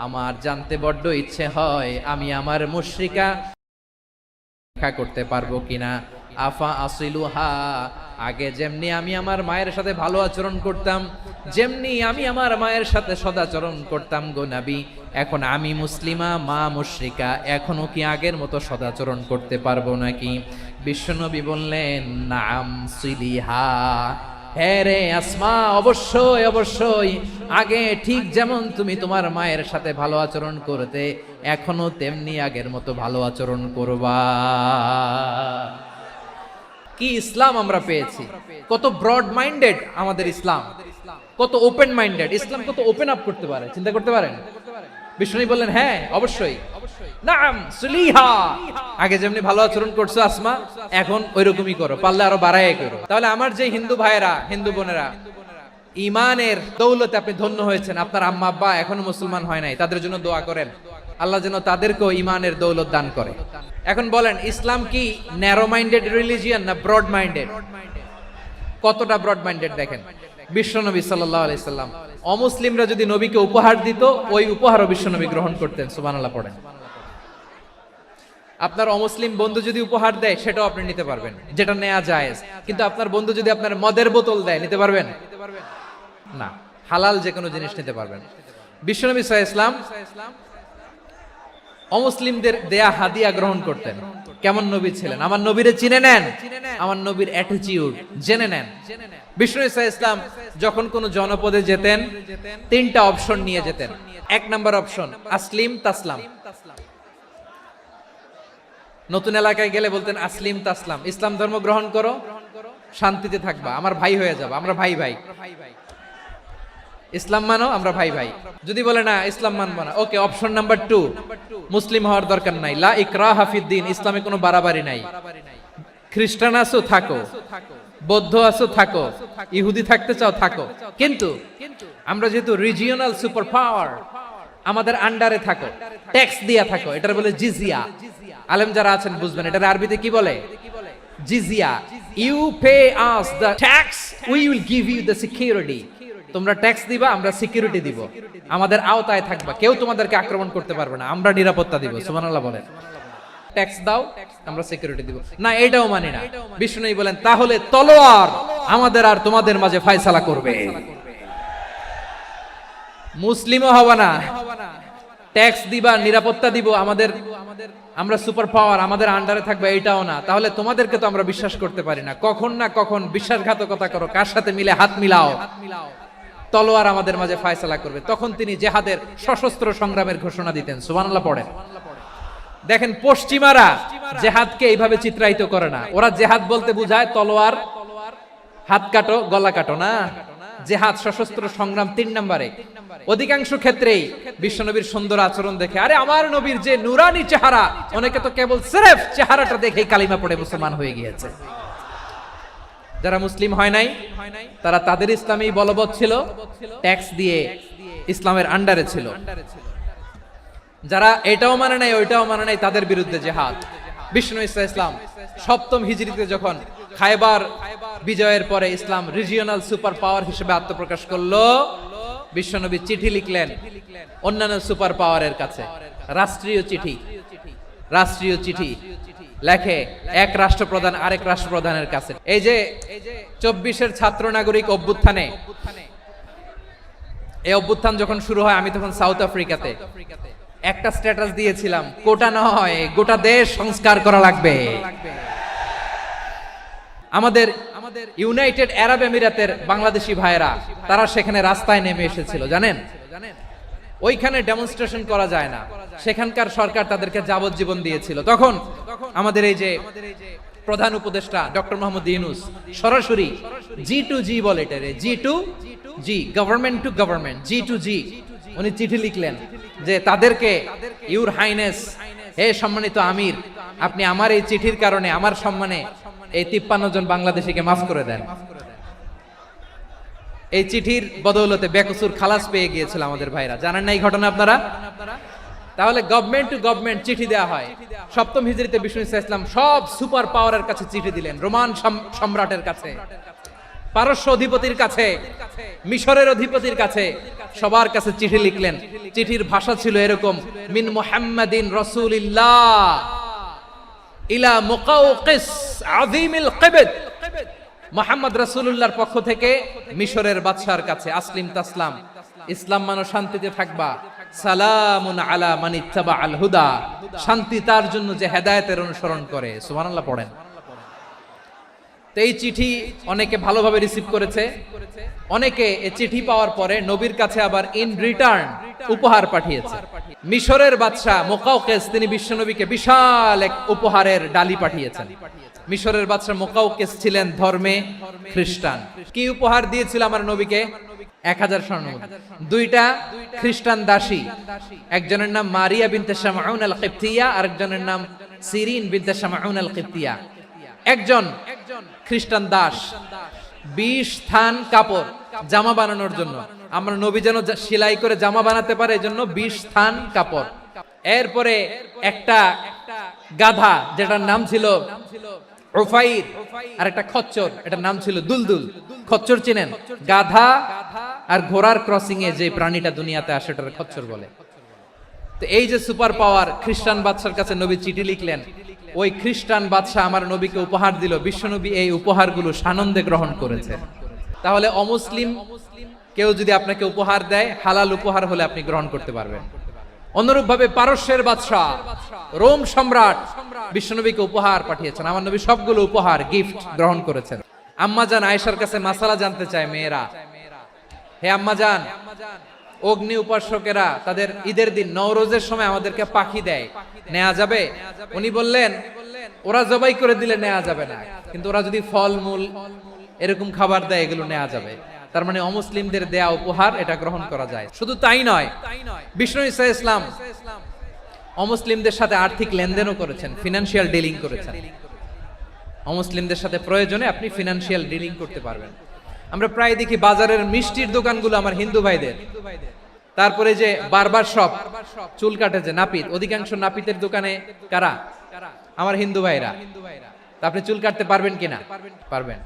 আমার জানতে বড্ড ইচ্ছে হয় আমি আমার মুশরিকা দেখা করতে পারবো কিনা। আফা আসিলুহা, আগে যেমনি আমি আমার মায়ের সাথে ভালো আচরণ করতাম, যেমনি আমি আমার মায়ের সাথে সদাচরণ করতাম গো নবী, এখন আমি মুসলিমা, মা মুশরিকা, এখনো কি আগের মতো সদাচরণ করতে পারবো নাকি? বিশ্বনবী বললেন নাম সিলিহা, হ্যাঁ রে আসমা, অবশ্যই অবশ্যই, আগে ঠিক যেমন তুমি তোমার মায়ের সাথে ভালো আচরণ করতে, এখনো তেমনি আগের মতো ভালো আচরণ করবা। কি ইসলাম আমরা পেয়েছি! কত ব্রড মাইন্ডেড আমাদের ইসলাম, কত ওপেন মাইন্ডেড ইসলাম, কত ওপেন আপ করতে পারে, চিন্তা করতে পারেন। বিষ্ণু বললেন হ্যাঁ অবশ্যই, নাম সুলিহা, আগে যেমনি ভালো আচরণ করছো আসমা, এখন ওইরকমই করো, পারলে আরো বাড়াই করো। তাহলে আমার যে হিন্দু ভাইয়েরা, হিন্দু বোনেরা, ইমানের দৌলতে আপনি ধন্য হয়েছেন, আপনার আম্মা আব্বা এখনো মুসলমান হয় নাই, তাদের জন্য দোয়া করেন, আল্লাহ যেন তাদেরকেও ইমানের দৌলত দান করে। এখন বলেন ইসলাম কি ন্যারো মাইন্ডেড রিলিজিয়ান না ব্রড মাইন্ডেড? কতটা ব্রড মাইন্ডেড দেখেন। বিশ্বনবী সাল্লাল্লাহু আলাইহি সাল্লাম অমুসলিমরা যদি নবীকে উপহার দিত, ওই উপহারও বিশ্বনবী গ্রহণ করতেন। সুবহানাল্লাহ পড়েন। আপনার অমুসলিম বন্ধু যদি উপহার দেয় সেটাও আপনি নিতে পারবেন, যেটা নেওয়া জায়েজ। কিন্তু আপনার বন্ধু যদি আপনার মদের বোতল দেয়, নিতে পারবেন না। হালাল যে কোনো জিনিস নিতে পারবেন। বিশ্বনবী সাল্লাল্লাহু আলাইহি ওয়াসাল্লাম অমুসলিমদের দেয়া হাদিয়া গ্রহণ করতেন। কেমন নবী ছিলেন! আমার নবীরে চিনে নেন, আমার নবীর অ্যাটিটিউড জেনে নেন। বিষ্ণু ইসলাম যখন কোন জনপদে যেতেন 3টা অপশন নিয়ে যেতেন। 1 নাম্বার অপশন আসলিম তাসলাম, নতুন এলাকায় গেলে বলতেন আসলিম তাসলাম, ইসলাম ধর্ম গ্রহণ করো, শান্তিতে থাকবা, আমার ভাই হয়ে যাবা, আমরা ভাই ভাই, ইসলাম মানো, আমরা ভাই ভাই। যদি বলে না ইসলাম মানবো না, ওকে, অপশন নাম্বার 2, মুসলিম হওয়ার দরকার নাই, লা ইকরাহা ফিদ্দিন, ইসলামে কোনো বাড়াবাড়ি নাই, খ্রিস্টান আছো থাকো, বৌদ্ধ আছো থাকো, ইহুদি থাকতে চাও থাকো, কিন্তু আমরা যেহেতু রিজিওনাল সুপার পাওয়ার, আমাদের আন্ডারে থাকো, ট্যাক্স দিয়া থাকো, এটার বলে জিজিয়া। আলেম যারা আছেন বুঝবেন এটার আরবিতে কি বলে, জিজিয়া। You pay us the tax, we will give you the security. তোমরা ট্যাক্স দিবা, আমরা সিকিউরিটি দিব, আমাদের আওতায় থাকবা, কেউ তোমাদেরকে আক্রমণ করতে পারবে না, আমরা নিরাপত্তা দিব। সুবহানাল্লাহ বলেন। ট্যাক্স দাও, আমরা সিকিউরিটি দিব না, এটাও মানি না। বিষ্ণু বলেন তাহলে তলোয়ার আমাদের আর তোমাদের মাঝে ফয়সালা করবে, মুসলিমও হবে না, ট্যাক্স দিবা, নিরাপত্তা দিব, আমরা সুপার পাওয়ার, আমাদের আন্ডারে থাকবে, এটাও না, তাহলে তোমাদেরকে তো আমরা বিশ্বাস করতে পারি না। কখন না কখন বিশ্বাসঘাতকতা করো, কার সাথে মিলে হাত মিলাও, তলোয়ার আমাদের মাঝে ফায়সালা করবে। তখন তিনি জেহাদের সশস্ত্র সংগ্রামের ঘোষণা দিতেন। সুবহানাল্লাহ পড়েন। দেখেন পশ্চিমারা জেহাদকে এইভাবে চিত্রায়িত করে না। ওরা জেহাদ বলতে বুঝায় তলোয়ার, হাত কাটো, গলা কাটো না। জেহাদ সশস্ত্র সংগ্রাম 3 নম্বরে। অধিকাংশ ক্ষেত্রেই বিশ্বনবীর সুন্দর আচরণ দেখে, আরে আমার নবীর যে নুরানি চেহারা, অনেকে তো কেবল সিরেফ চেহারাটা দেখেই কালিমা পড়ে মুসলমান হয়ে গিয়েছে। যারা মুসলিম হয় নাই তারা তাদের ইসলামেই বলবৎ ছিল, ট্যাক্স দিয়ে ইসলামের আন্ডারে ছিল। যারা এটাও মানে নাই ওইটাও মানে নাই, তাদের বিরুদ্ধে জেহাদ। বিষ্ণু ইসলাম 7ম হিজরিতে যখন খায়বার বিজয়ের পরে ইসলাম রিজিওনাল সুপার পাওয়ার হিসেবে আত্মপ্রকাশ করলো, বিশ্বনবী চিঠি লিখলেন অন্যান্য সুপার পাওয়ারের কাছে। রাষ্ট্রীয় চিঠি লেখে এক রাষ্ট্রপ্রধান আরেক রাষ্ট্রপ্রধানের কাছে। এই যে 24-এর ছাত্র নাগরিক অভ্যুত্থানে, এই অভ্যুত্থান যখন শুরু হয়, আমি তখন সাউথ আফ্রিকাতে একটা স্ট্যাটাস দিয়েছিলাম, কোটা নয় গোটা দেশ সংস্কার করা লাগবে। আমাদের ইউনাইটেড আরব আমিরাতের বাংলাদেশি ভাইয়েরা তারা সেখানে রাস্তায় নেমে এসেছিল, জানেন? ওইখানে ডেমনস্ট্রেশন করা যায় না, সেখানকার সরকার তাদেরকে যাবজ্জীবন দিয়েছিল। তখন আমাদের এই যে প্রধান উপদেষ্টা ডক্টর মোহাম্মদ ইউনূস সরাসরি G2G বলে, এটারে G2G, government to government, G2G, উনি চিঠি লিখলেন যে তাদেরকে, ইউর হাইনেস, হে সম্মানিত আমির, আপনি আমার এই চিঠির কারণে আমার সম্মানে এই 53 জন বাংলাদেশিকে মাফ করে দেন। এই চিঠির বদৌলতে বেকসুর খালাস পেয়ে গিয়েছিল আমাদের ভাইরা। জানেন না এই ঘটনা আপনারা? তাহলে গভর্নমেন্ট টু গভর্নমেন্ট চিঠি দেওয়া হয়। 7ম হিজরিতে বিষ্ণু ইসলাম সব সুপার পাওয়ারের কাছে চিঠি দিলেন, রোমান সম্রাটের কাছে, পারস্য অধিপতির কাছে, মিশরের অধিপতির কাছে, সবার কাছে চিঠি লিখলেন। চিঠির ভাষা ছিল এরকম, মিন মুহাম্মাদিন রাসূলিল্লাহ ইলা মুকাওকিস আযীমিল কিবত, মুহাম্মদ রাসূলুল্লাহর পক্ষ থেকে মিশরের বাদশার কাছে, আসলিম তাসলাম, ইসলাম মানো শান্তিতে থাকবা, সালামুন আলা মান ইত্তাবা আল হুদা, শান্তি তার জন্য যে হেদায়েতের অনুসরণ করে। সুবহানাল্লাহ পড়েন। তো এই চিঠি অনেকে ভালোভাবে রিসিভ করেছে, অনেকে এই চিঠি পাওয়ার পরে নবীর কাছে আবার ইন রিটার্ন উপহার পাঠিয়েছে। মিশরের বাদশা মুকাওকিস তিনি বিশ্বনবীকে বিশাল এক উপহারের ডালি পাঠিয়েছেন। মিশরের বাদশা মুকাওকিস ছিলেন ধর্মে খ্রিস্টান। কি উপহার দিয়েছিল আমার নবীকে? 1000 স্বর্ণমুদ্রা। 2টা খ্রিস্টান দাসী, একজনের নাম মারিয়া বিনতে শামউন আল কিবতিয়া, আরেকজনের নাম সিরিন বিনতে শামউন আল কিবতিয়া। একজন খ্রিস্টান দাস 20 থান কাপড় জামা বানানোর জন্য, আমরা নবী যেন সেলাই করে জামা বানাতে পারে এজন্য 20 থান কাপড়। এরপরে একটা গাধা যেটার নাম ছিল উফাইর, আর একটা খচ্চর, এটার নাম ছিল দুলদুল। খচ্চর চিনেন? গাধা আর ঘোড়ার ক্রসিং এ যে প্রাণীটা দুনিয়াতে আসে ওটার খচ্চর বলে। তো এই যে সুপার পাওয়ার খ্রিস্টান বাদশার কাছে নবী চিঠি লিখলেন, ওই খ্রিস্টান বাদশা আমার নবীকে উপহার দিল। বিশ্বনবী এই উপহারগুলো সানন্দে গ্রহণ করেছে। তাহলে অমুসলিম কেউ যদি আপনাকে উপহার দেয়, হালাল উপহার হলে আপনি গ্রহণ করতে পারবেন। অনুরূপ ভাবে পারস্যের বাদশা, রোম সম্রাট বিশ্বনবীকে উপহার পাঠিয়েছেন। আমার নবী সবগুলো উপহার, গিফট গ্রহণ করেছেন। আম্মাজান আয়েশার কাছে মাসালা জানতে চায় মেয়েরা, হে আম্মাজান, অগ্নি উপাসকেরা তাদের ঈদের দিন নওরোজের সময় আমাদেরকে পাখি দেয়, নেওয়া যাবে? উনি বললেন, ওরা জবাই করে দিলে নেওয়া যাবে না, কিন্তু ওরা যদি ফলমূল এরকম খাবার দেয় এগুলো নেওয়া যাবে। তার মানে অমুসলিমদের দেয়া উপহার এটা গ্রহণ করা যায়। শুধু তাই নয়, বিষ্ণু ইসলাম অমুসলিমদের সাথে আর্থিক লেনদেনও করেছেন, ফিনান্সিয়াল ডিলিং করেছেন। অমুসলিমদের সাথে প্রয়োজনে আপনি ফিনান্সিয়াল ডিলিং করতে পারবেন। আমরা প্রায় দেখি বাজারের মিষ্টির দোকানগুলো আমার হিন্দু ভাইদের, তারপরে যে বারবার শপ, চুল কাটে যে নাপিত, অধিকাংশ নাপিতের দোকানে কারা? আমার হিন্দু ভাইরা। তা আপনি চুল কাটতে পারবেন কিনা? পারবেন।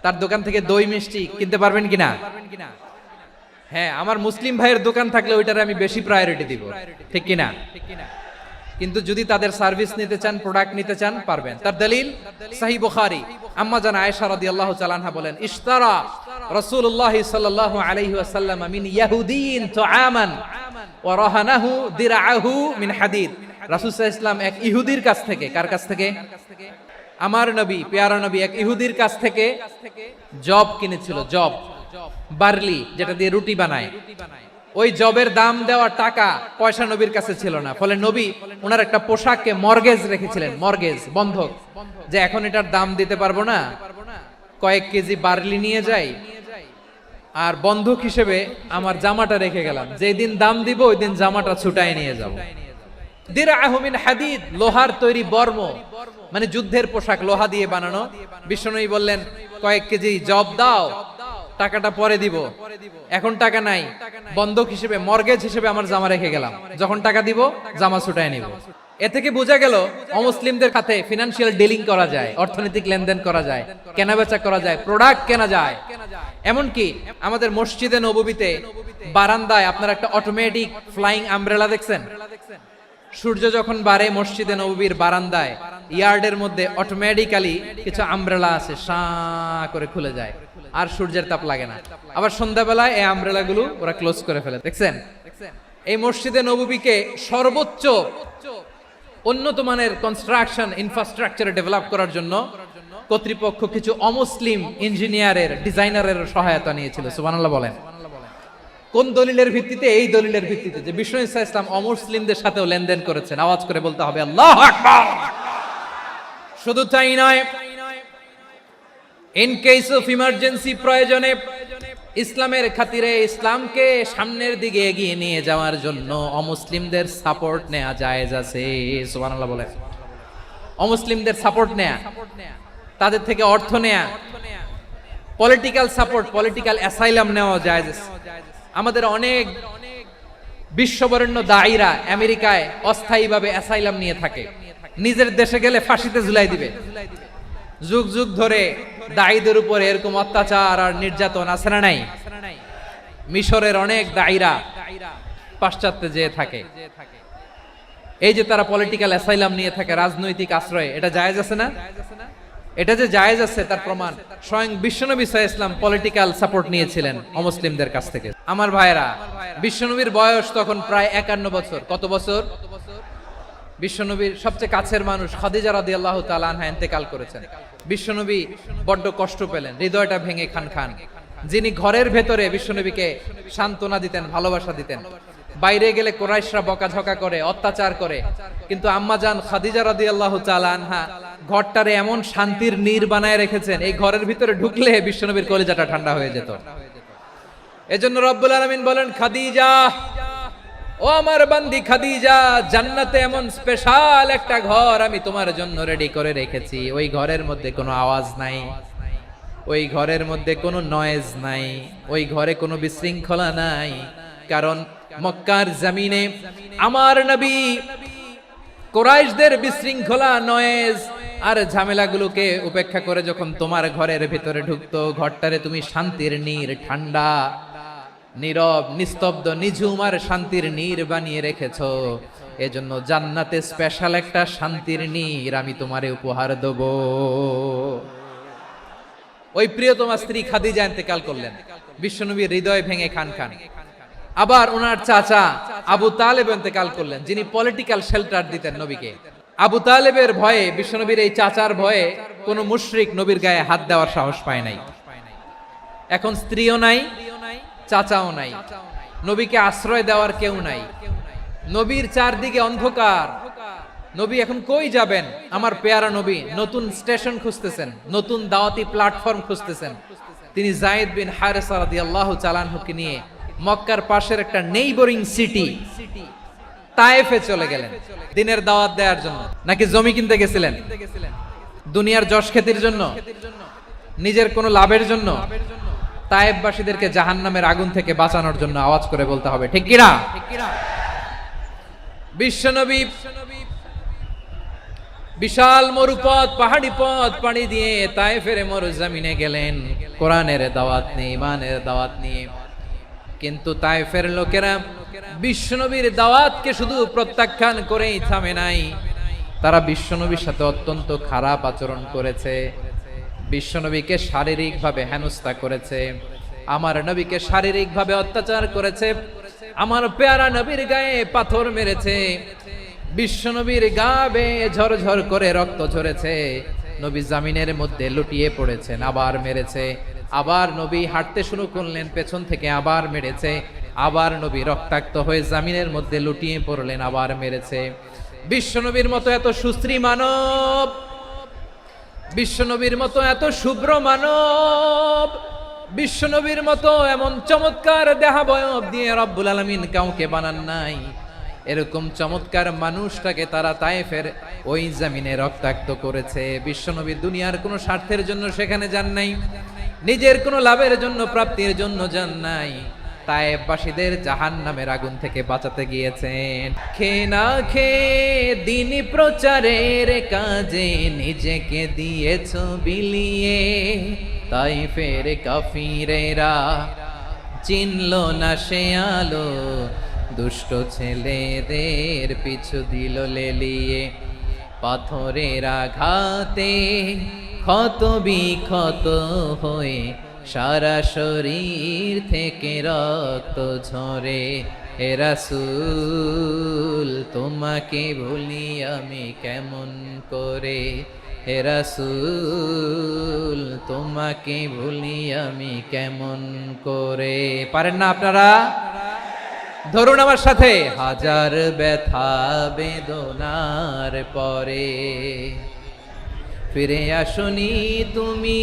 তার দোকান থেকে দই মিষ্টি কিনতে পারবেন কিনা? হ্যাঁ, আমার মুসলিম ভাইয়ের দোকান থাকলে ওইটারে আমি বেশি প্রায়োরিটি দিব, ঠিক কিনা? কিন্তু যদি তাদের সার্ভিস নিতে চান, প্রোডাক্ট নিতে চান, পারবেন। তার দলিল সহিহ বুখারী, আম্মা জান আয়েশা রাদিয়াল্লাহু তাআলা আনহা বলেন, ইশতারা রাসূলুল্লাহ সাল্লাল্লাহু আলাইহি ওয়াসাল্লাম মিন ইয়াহুদিয়িন তুআমান ওয়ারাহানাহু দিরআহু মিন হাদিদ। রাসূল সাল্লাল্লাহু আলাইহি ওয়াসাল্লাম এক ইহুদির কাছ থেকে, কার কাছ থেকে? আমার নবী, পেয়ারা নবী এক ইহুদির কাছ থেকে জব কিনেছিল, জব, বার্লি, যেটা দিয়ে রুটি বানায়। ওই জবের দাম দেওয়া টাকা পয়সা নবীর কাছে ছিল না, ফলে নবী ওনার একটা পোশাককে মর্গেজ রেখেছিলেন, মর্গেজ, বন্ধক, যে এখন এটার দাম দিতে পারবো না, কয়েক কেজি বার্লি নিয়ে যাই আর বন্ধক হিসেবে আমার জামাটা রেখে গেলাম, যেদিন দাম দিব ওই দিন জামাটা ছুটায় নিয়ে যাব। দিরআহু মিন হাদিদ, লোহার তৈরি বর্ম, মানে যুদ্ধের পোশাক, লোহা দিয়ে বানানো। বিশ্বনবী বললেন কয়েক কেজি জব দাও, টাকাটা পরে দিব, এখন টাকা নাই, বন্ধক হিসেবে, মর্গেজ হিসেবে আমার জামা রেখে গেলাম, যখন টাকা দিব জামা ছুটায় নিব। এ থেকে বোঝা গেল অমুসলিমদের সাথে ফিনান্সিয়াল ডিলিং করা যায়, অর্থনৈতিক লেনদেন করা যায়, কেনাবেচা করা যায়, প্রোডাক্ট কেনা যায়। এমনকি আমাদের মসজিদে নববীতে বারান্দায় আপনারা একটা অটোমেটিক ফ্লাইং আমব্রেলা দেখছেন? সূর্য যখন বাড়ে মসজিদে নববীর বারান্দায় ইয়ার্ডের মধ্যে অটোমেটিক্যালি কিছু আমব্রেলা আছে, শাঁ করে খুলে যায়, আর সূর্যের তাপ লাগে না। আবার সন্ধ্যাবেলায় এই আমব্রেলা গুলো ওরা ক্লোজ করে ফেলে, দেখছেন? এই মসজিদে নববীকে সর্বোচ্চ উন্নত মানের কনস্ট্রাকশন ইনফ্রাস্ট্রাকচার ডেভেলপ করার জন্য কর্তৃপক্ষ কিছু অমুসলিম ইঞ্জিনিয়ারের, ডিজাইনারের সহায়তা নিয়েছিল। সুবহানাল্লাহ বলেন। কোন দলিলের ভিত্তিতে? এই দলিলের ভিত্তিতে যে বিষ্ণু ঈসা ইসলাম অমুসলিমদের সাথেও লেনদেন করেছেন। আওয়াজ করে বলতে হবে আল্লাহু আকবার। শুধু তাই নয়, ইন কেস অফ ইমার্জেন্সি, প্রয়োজনে ইসলামের খাতিরে, ইসলামকে সামনের দিকে এগিয়ে নিয়ে যাওয়ার জন্য অমুসলিমদের সাপোর্ট নেওয়া জায়েজ আছে। সুবহানাল্লাহ বলেন। অমুসলিমদের সাপোর্ট নেয়া, তাদের থেকে অর্থ নেয়া, পলিটিক্যাল সাপোর্ট, পলিটিক্যাল অ্যাসাইলাম নেওয়া জায়েজ আছে। আমাদের অনেক বিশ্ববরেণ্য দায়ীরা আমেরিকায় অস্থায়ীভাবে অ্যাসাইলাম নিয়ে থাকে, নিজের দেশে গেলে ফাঁসিতে ঝুলাই দিবে। যুগ যুগ ধরে দায়ীদের উপর এরকম অত্যাচার আর নির্যাতন আছে না নাই? মিশরের অনেক দায়ীরা পাশ্চাত্যে যেয়ে থাকে, এই যে তারা পলিটিক্যাল অ্যাসাইলাম নিয়ে থাকে, রাজনৈতিক আশ্রয়, এটা জায়েজ আছে না? এটা যে জায়েজ আছে তার প্রমাণ স্বয়ং বিশ্বনবী সাল্লাল্লাহু আলাইহি ওয়াসাল্লাম পলিটিক্যাল সাপোর্ট নিয়েছিলেন অমুসলিমদের কাছ থেকে। আমার ভাইরা, বিশ্বনবীর বয়স তখন প্রায় 51 বছর। কত বছর? বিশ্বনবীর সবচেয়ে কাছের মানুষ খাদিজা রাদিয়াল্লাহু তাআলা আনহা ইন্তেকাল করেছেন। বিশ্বনবী বড্ড কষ্ট পেলেন, হৃদয়টা ভেঙে খান খান। যিনি ঘরের ভেতরে বিশ্বনবীকে সান্ত্বনা দিতেন, ভালোবাসা দিতেন, বাইরে গেলে কুরাইশরা বকাঝকা করে, অত্যাচার করে, কিন্তু আম্মাজান খাদিজা রাদিয়াল্লাহু তাআলা আনহা ঘরটারে এমন শান্তির নীড় বানায় রেখেছেন, এই ঘরের ভিতরে ঢুকলে বিশ্বনবীর কলিজাটা ঠান্ডা হয়ে যেত। এজন্য রব্বুল আলামিন বলেন, খাদিজা, ও আমার বান্দি খাদিজা, জান্নাতে এমন স্পেশাল একটা ঘর আমি তোমার জন্য রেডি করে রেখেছি। ওই ঘরের মধ্যে কোনো আওয়াজ নাই, ওই ঘরের মধ্যে কোনো নয়েজ নাই, ওই ঘরে কোনো বিশৃঙ্খলা নাই। কারণ মক্কার জমিনে আমার নবী কুরাইশদের বিশৃঙ্খলা, নয়েজ আর ঝামেলাগুলোকে উপেক্ষা করে যখন তোমার ঘরের ভিতরে ঢুকতো, ঘরটারে তুমি শান্তির নীড়, ঠান্ডা, নীরব, নিস্তব্ধ, নিঝুম আর শান্তির নীড় বানিয়ে রেখেছো। এজন্য জান্নাতে স্পেশাল একটা শান্তির নীড় আমি তোমারে উপহার দেব। ওই প্রিয়তমা স্ত্রী খাদিজা ইন্তেকাল করলেন, বিশ্বনবীর হৃদয় ভেঙে খান খান। আবার ওনার চাচা আবু তালেব ইন্তেকাল করলেন, যিনি পলিটিক্যাল শেল্টার দিতেন নবীকে। আবু তালেবের ভয়ে, বিশ্বনবীর এই চাচার ভয়ে কোন মুশরিক নবীর গায়ে হাত দেওয়ার সাহস পায় নাই। এখন স্ত্রীও নাই, চাচাও নাই, নবীকে আশ্রয় দেওয়ার কেউ নাই, নবীর চারদিকে অন্ধকার। নবী এখন কই যাবেন? আমার পেয়ারা নবী নতুন স্টেশন খুঁজতেছেন, নতুন দাওয়াতি প্ল্যাটফর্ম খুঁজতেছেন। তিনি যায়েদ বিন হারেসা রাদিয়াল্লাহু তাআলা আনহুকে নিয়ে মক্কার পাশের একটা নেইবরিং সিটি তায়েফে চলে গেলেন দিনের দাওয়াত দেওয়ার জন্য। নাকি জমি কিনতে গেছিলেন? দুনিয়ার যশ খ্যাতির জন্য, নিজের কোনো লাভের জন্য? তায়েফবাসীদেরকে জাহান্নামের আগুন থেকে বাঁচানোর জন্য। আওয়াজ করে বলতে হবে ঠিক কিনা? বিশ্বনবী বিশাল মরুপথ, পাহাড়ি পথ পাড়ি দিয়ে তায়েফের মরুজমিনে গেলেন কোরআনের দাওয়াত নিয়ে, ইমানের দাওয়াত নিয়ে। কিন্তু তায়েফের লোকেরা বিশ্বনবীর দাওয়াতকে শুধু প্রত্যাখ্যান করেই থামে নাই, তারা বিশ্বনবীর সাথে অত্যন্ত খারাপ আচরণ করেছে, বিশ্বনবীকে শারীরিকভাবে হেনস্থা করেছে, আমার নবীকে শারীরিকভাবে অত্যাচার করেছে। আমার পেয়ারা নবীর গায়ে পাথর মেরেছে, বিশ্ব নবীর গা বেয়ে ঝরঝর করে রক্ত ঝরেছে, নবী জামিনের মধ্যে লুটিয়ে পড়েছেন, আবার মেরেছে, আবার নবী হাঁটতে শুরু করলেন, পেছন থেকে আবার মেরেছে, আবার নবী রক্তাক্ত হয়ে জামিনের মধ্যে লুটিয়ে পড়লেন, আবার মেরেছে। বিশ্ব নবীর মতো এত সুশ্রী মানব, বিশ্ব নবীর মতো এত শুভ্র মানব, বিশ্ব নবীর মতো এমন চমৎকার দেহাবয়ব দিয়ে রব্বুল আলামিন কাউকে বানান নাই। এরকম চমৎকার মানুষটাকে তারা তায়েফের ওই জমিনে রক্তাক্ত করেছে। বিশ্বনবী দুনিয়ার কোনো স্বার্থের জন্য সেখানে যান নাই, নিজের কোনো লাভের জন্য, প্রাপ্তির জন্য যান নাই, তায়েফবাসীদের জাহান্নামের আগুন থেকে বাঁচাতে গিয়েছেন। খেয়ে না খেয়ে দ্বীনি প্রচারের কাজে নিজেকে দিয়েছ বিলিয়ে, তায়েফের কাফিরেরা চিনল না সে আলো, দুষ্ট ছেলেদের পিছু দিল লেলিয়ে, পাথরের আঘাতে ক্ষত বিক্ষত হয়ে সারা শরীর থেকে রক্ত ঝরে। হে রাসূল তোমাকে ভুলি আমি কেমন করে, হে রাসূল তোমাকে ভুলি আমি কেমন করে। পারেন না আপনারা? ধরুন আমার সাথে। হাজার ব্যথা বেদনার পরে ফিরে আসনি তুমি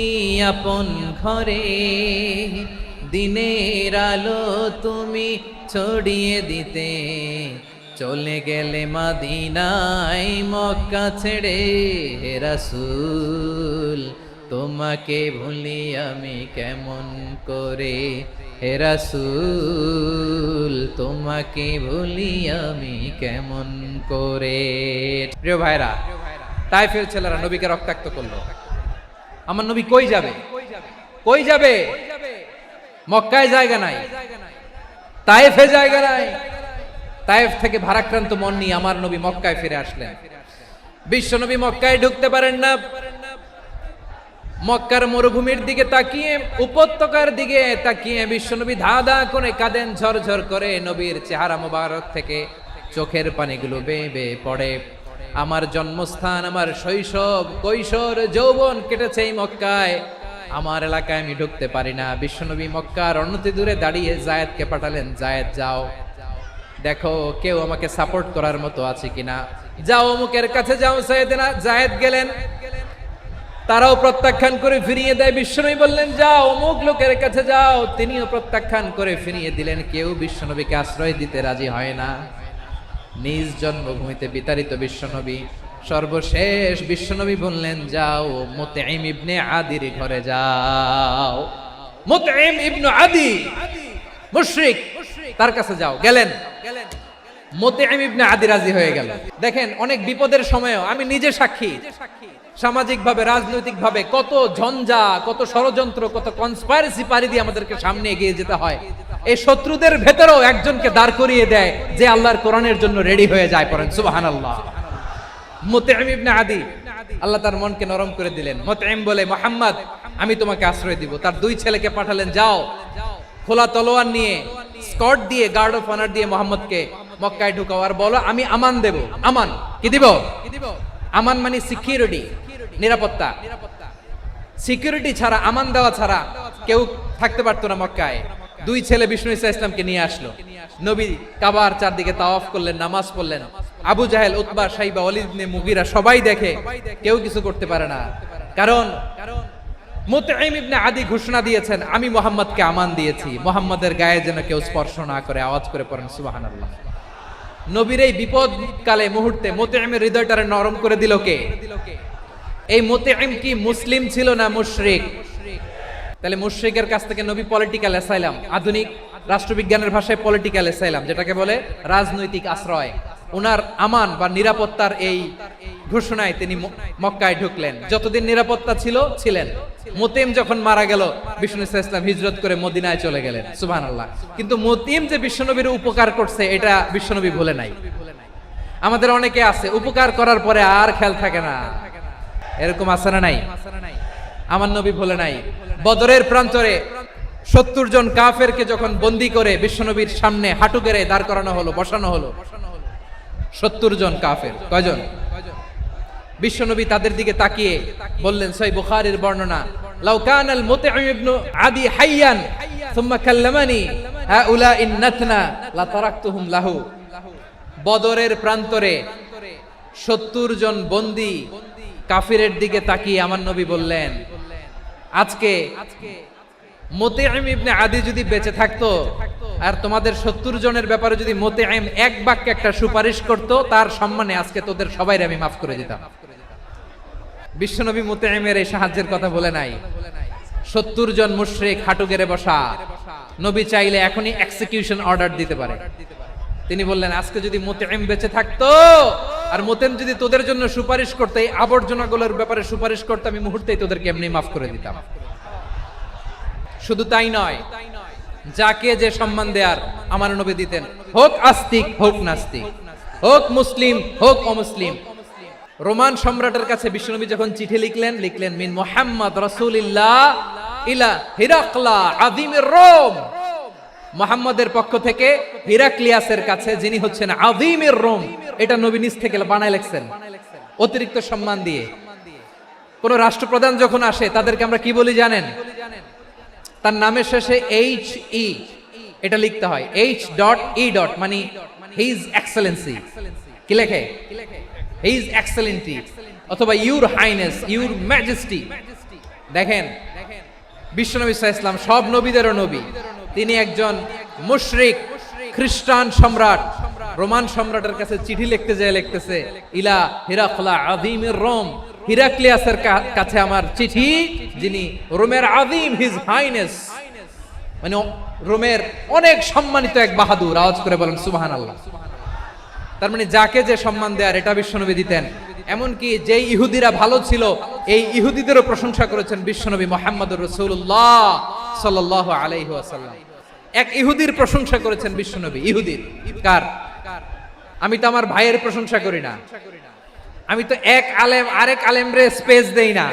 আপন ঘরে, দিনের আলো তুমি ছড়িয়ে দিতে, চলে গেলে মদিনায় মক্কা ছেড়ে। হে রাসূল তোমাকে ভুলি আমি কেমন করে, হে রাসূল তোমাকে ভুলি আমি কেমন করে। প্রিয় ভাইরা, তায়েফের ছেলেরা নবীকে রক্তাক্ত করলো। আমার নবী কই যাবে? কই যাবে? মক্কায় জায়গা নাই, তায়েফে জায়গা নাই। তায়েফ থেকে ভারাক্রান্ত মন নিয়ে আমার নবী মক্কায় ফিরে আসলেন। বিশ্ব নবী মক্কায় ঢুকতে পারেন না। মক্কার মরুভূমির দিকে তাকিয়ে, উপত্যকার দিকে তাকিয়ে বিশ্বনবী ধা ধা করে কাঁদেন, ঝরঝর করে নবীর চেহারা মোবারক থেকে চোখের পানিগুলো বেয়ে বেয়ে পড়ে। আমার জন্মস্থান, আমার শৈশব, কৈশোর, যৌবন কেটেছে এই মক্কায়, আমার এলাকায় আমি ঢুকতে পারি না। বিশ্বনবী মক্কার অনতি দূরে দাঁড়িয়ে জায়েদকে পাঠালেন, জায়েদ যাও দেখো কেউ আমাকে সাপোর্ট করার মতো আছে কিনা, যাও অমুকের কাছে যাও। জায়েদ গেলেন, তারাও প্রত্যাখ্যান করে ফিরিয়ে দেয়। বিশ্বনবী বললেন যাও অমুক লোকের কাছে যাও, তিনিও প্রত্যাখ্যান করে ফিরিয়ে দিলেন। কেউ বিশ্বনবীকে আশ্রয় দিতে রাজি হয় না। নিজ জন্মভূমিতে বিতাড়িত বিশ্বনবী, সর্বশেষ বিশ্বনবী বললেন যাও মুতঈম ইবনে আদির ঘরে যাও। মুতঈম ইবনে আদি মুশরিক, তার কাছে যাও। গেলেন, মুতঈম ইবনে আদি রাজি হয়ে গেল। দেখেন অনেক বিপদের সময়ও আমি নিজে সাক্ষী, সামাজিকভাবে, রাজনৈতিকভাবে কত ঝঞ্ঝা, কত ষড়যন্ত্র, কত কনস্পাইরেসি পাড়ি দিয়ে আমাদেরকে সামনে এগিয়ে যেতে হয়। এই শত্রুদের ভেতরেও একজনকে দাঁড় করিয়ে দেয় যে আল্লাহর কোরআনের জন্য রেডি হয়ে যায়। পড়েন সুবহানাল্লাহ। মুতঈম ইবনে আদি, আল্লাহ তার মনকে নরম করে দিলেন। মুতঈম বলে মুহাম্মদ আমি তোমাকে আশ্রয় দিব। তার দুই ছেলেকে পাঠালেন, যাও খোলা তলোয়ার নিয়ে, স্কট দিয়ে, গার্ড অফ অনার দিয়ে মুহাম্মদকে মক্কায় ঢুকাও, আর বলো আমি আমান দেব। আমান কি দিব? আমান মানে সিকিউরিটি, নিরাপত্তা। সিকিউরিটি ছাড়া, আমান দেওয়া ছাড়া কেউ থাকতে পারতো না মক্কায়। দুই ছেলে বিষ্ণু ইসা ইসলামকে নিয়ে আসলো। নবী কাবার চারদিকে তাওয়াফ করলেন, নামাজ পড়লেন। আবু জাহেল, উতবা, শাইবা, ওয়ালিদ ইবনে মুগীরা সবাই দেখে, কেউ কিছু করতে পারে না। কারণ মুতঈম ইবনে আদি ঘোষণা দিয়েছেন আমি মুহাম্মদকে আমান দিয়েছি, মুহাম্মদের গায়ে যেন কেউ স্পর্শ না করে। আওয়াজ করে পড়েন সুবহানাল্লাহ। নবীর এই বিপদ কালে মুহূর্তে মুতঈমের হৃদয়টারে নরম করে দিল কে? এই মুতঈম কি মুসলিম ছিল না মুশরিক? তাহলে মুশরিকের কাছ থেকে নবী পলিটিক্যাল অ্যাসাইলাম, আধুনিক রাষ্ট্রবিজ্ঞানের ভাষায় পলিটিক্যাল অ্যাসাইলাম, যেটাকে বলে রাজনৈতিক আশ্রয়, উনার আমান বা নিরাপত্তার এই ঘোষণায় তিনি মক্কায় ঢুকলেন। যতদিন নিরাপত্তা ছিল ছিলেন। মুতঈম যখন মারা গেল, বিষ্ণু ইসলাম হিজরত করে মদিনায় চলে গেলেন। সুবহানাল্লাহ। কিন্তু মুতঈম যে বিশ্বনবীর উপকার করছে এটা বিশ্বনবী ভুলে নাই। আমাদের অনেকে আছে উপকার করার পরে আর খেয়াল থাকে না, এরকম আছে না নাই? আমার নবী ভুলে নাই। বদরের প্রান্তরে 70 জন কাফেরকে যখন বন্দী করে বিশ্বনবীর সামনে হাঁটু গেড়ে দাঁড় করানো হলো, বসানো হলো, 70 জন কাফের। কয়জন? বিশ্বনবী তাদের দিকে তাকিয়ে বললেন, সহিহ বুখারীর বর্ণনা, লাউ কানাল মুতঈম ইবনে আদি হাইয়ান সুম্মা কাল্লামানি হাউলা ইন্নাতনা লা তারাকতুহুম লাহু। বদরের প্রান্তরে 70 জন বন্দী কাফিরের দিকে তাকিয়ে আমার নবী বললেন, আজকে মুতঈম ইবনে আদি যদি বেঁচে থাকতো আর তোমাদের 70 জনের ব্যাপারে যদি মুতঈম এক বাক্যে একটা সুপারিশ করত, তার সম্মানে আজকে তোদের সবাইকে আমি মাফ করে দিতাম। বিশ্বনবী মুতঈমের এই সাহায্যের কথা বলে নাই। 70 জন মুশরিক হাঁটু গেড়ে বসা, নবী চাইলে এখনই এক্সিকিউশন অর্ডার দিতে পারে। তিনি বললেন, আজকে যদি মুতঈম বেঁচে থাকতো আর মুতঈম যদি তোদের জন্য সুপারিশ করতে, এই আবর্জনাগুলোর ব্যাপারে সুপারিশ করতে, আমি মুহূর্তেই তোদেরকে এমনি মাফ করে দিতাম। শুধু তাই নয়, যাকে যে সম্মান দেয়ার আমার নবী দিতেন, হোক আস্তিক হোক নাস্তিক, হোক মুসলিম হোক অমুসলিম। রোমান সম্রাটের কাছে বিশ্বনবী যখন চিঠি লিখলেন মিন মুহাম্মদ রাসূলিল্লাহ ইলা হিরাকলা আযীমির রোম, মুহাম্মদের পক্ষ থেকে হিরাক্লিয়াসের কাছে, যিনি হচ্ছেন আযীমির রোম। এটা নবী নিজ থেকে বানায় লিখছেন, অতিরিক্ত সম্মান দিয়ে। কোন রাষ্ট্রপ্রধান যখন আসে তাদেরকে আমরা কি বলি জানেন? তার নামের শেষে HE এটা লিখতে হয়, H.E. মানে হিজ এক্সেলেন্সি। কি লেখে? হিজ এক্সেলেন্সি অথবা ইউর হাইনেস, ইউর ম্যাজেস্টি। দেখেন, বিশ্বনবী সাল্লাল্লাহু আলাইহি ওয়াসাল্লাম সব নবীদেরও নবী। তিনি একজন মুশরিক খ্রিস্টান সম্রাট, রোমান সম্রাটের কাছে চিঠি লিখতে যায়, লিখতেছে ইলা হিরাকলা আযীমির রোম, হিরাক্লিয়াসের কাছে আমার চিঠি, যিনি রোমের আযীম, হিজ হাইনেস, মানে রোমের অনেক সম্মানিত এক বাহাদুর। আওয়াজ করে বলেন সুবহানাল্লাহ। তার মানে যাকে যে সম্মান দেয়ার এটা বিশ্বনবী দিতেন। এমনকি যেই ইহুদিরা ভালো ছিল, এই ইহুদিদেরও প্রশংসা করেছেন বিশ্বনবী মুহাম্মদুর রাসূলুল্লাহ সাল্লাল্লাহু আলাইহি ওয়াসাল্লাম। এক ইহুদির প্রশংসা করেছেন বিশ্বনবী। ইহুদির কার? আমি তো আমার ভাইয়ের প্রশংসা করি না, আমি তো এক আলেম আরেক আলেমরে স্পেস দেই না,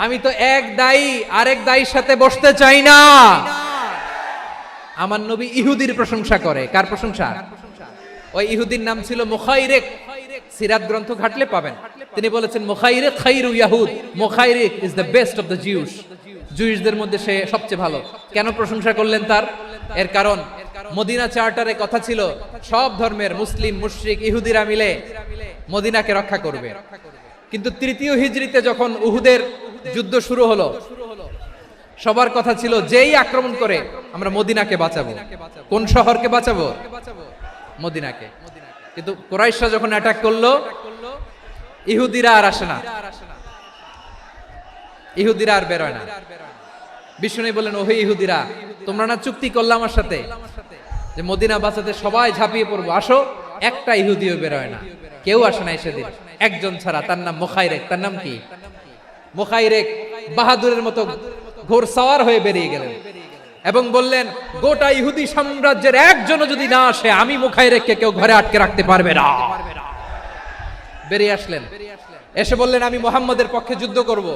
আমি তো এক দায়ী আরেক দায়ীর সাথে বসতে চাই না। আমার নবী ইহুদির প্রশংসা করে। কার প্রশংসা? ওই ইহুদির নাম ছিল মুখাইরিক। সিরাত গ্রন্থ ঘাটলে পাবেন। তিনি বলেছেন মুখাইরিক খাইরু ইয়াহুদ, মুখাইরিক is the best of the Jews. জুইশদের মধ্যে সে সবচেয়ে ভালো। কেন প্রশংসা করলেন তার? এর কারণ মদিনা চার্টারে কথা ছিল সব ধর্মের মুসলিম, মুশরিক, ইহুদিরা মিলে মদিনাকে রক্ষা করবে। কিন্তু তৃতীয় হিজরিতে যখন উহুদের যুদ্ধ শুরু হলো, সবার কথা ছিল যেই আক্রমণ করে আমরা মদিনাকে বাঁচাবো। কোন শহরকে বাঁচাবো? মদিনাকে। কিন্তু কুরাইশরা যখন অ্যাটাক করলো, ইহুদিরা আর আসে না, ইহুদিরা আর বেরোয় না। বিষ্ণু বললেন, ওহে ইহুদিরা, তোমরা না চুক্তি করলে আমার সাথে যে মদিনা বাঁচাতে সবাই ঝাঁপিয়ে পড়বো, আসো। একটা ইহুদিও বেরোয় না, কেউ আসে না সেদিন, একজন ছাড়া। তার নাম মুখাইরেক। তার নাম কি? মুখাইরেক বাহাদুরের মতো ঘোড়সাওয়ার হয়ে বেরিয়ে গেলেন এবং বললেন, গোটা ইহুদি সাম্রাজ্যের একজনও যদি না আসে, আমি মুখাইরেককে কেউ ঘরে আটকে রাখতে পারবে না। বেরিয়ে আসলেন, এসে বললেন, আমি মুহাম্মদের পক্ষে যুদ্ধ করব।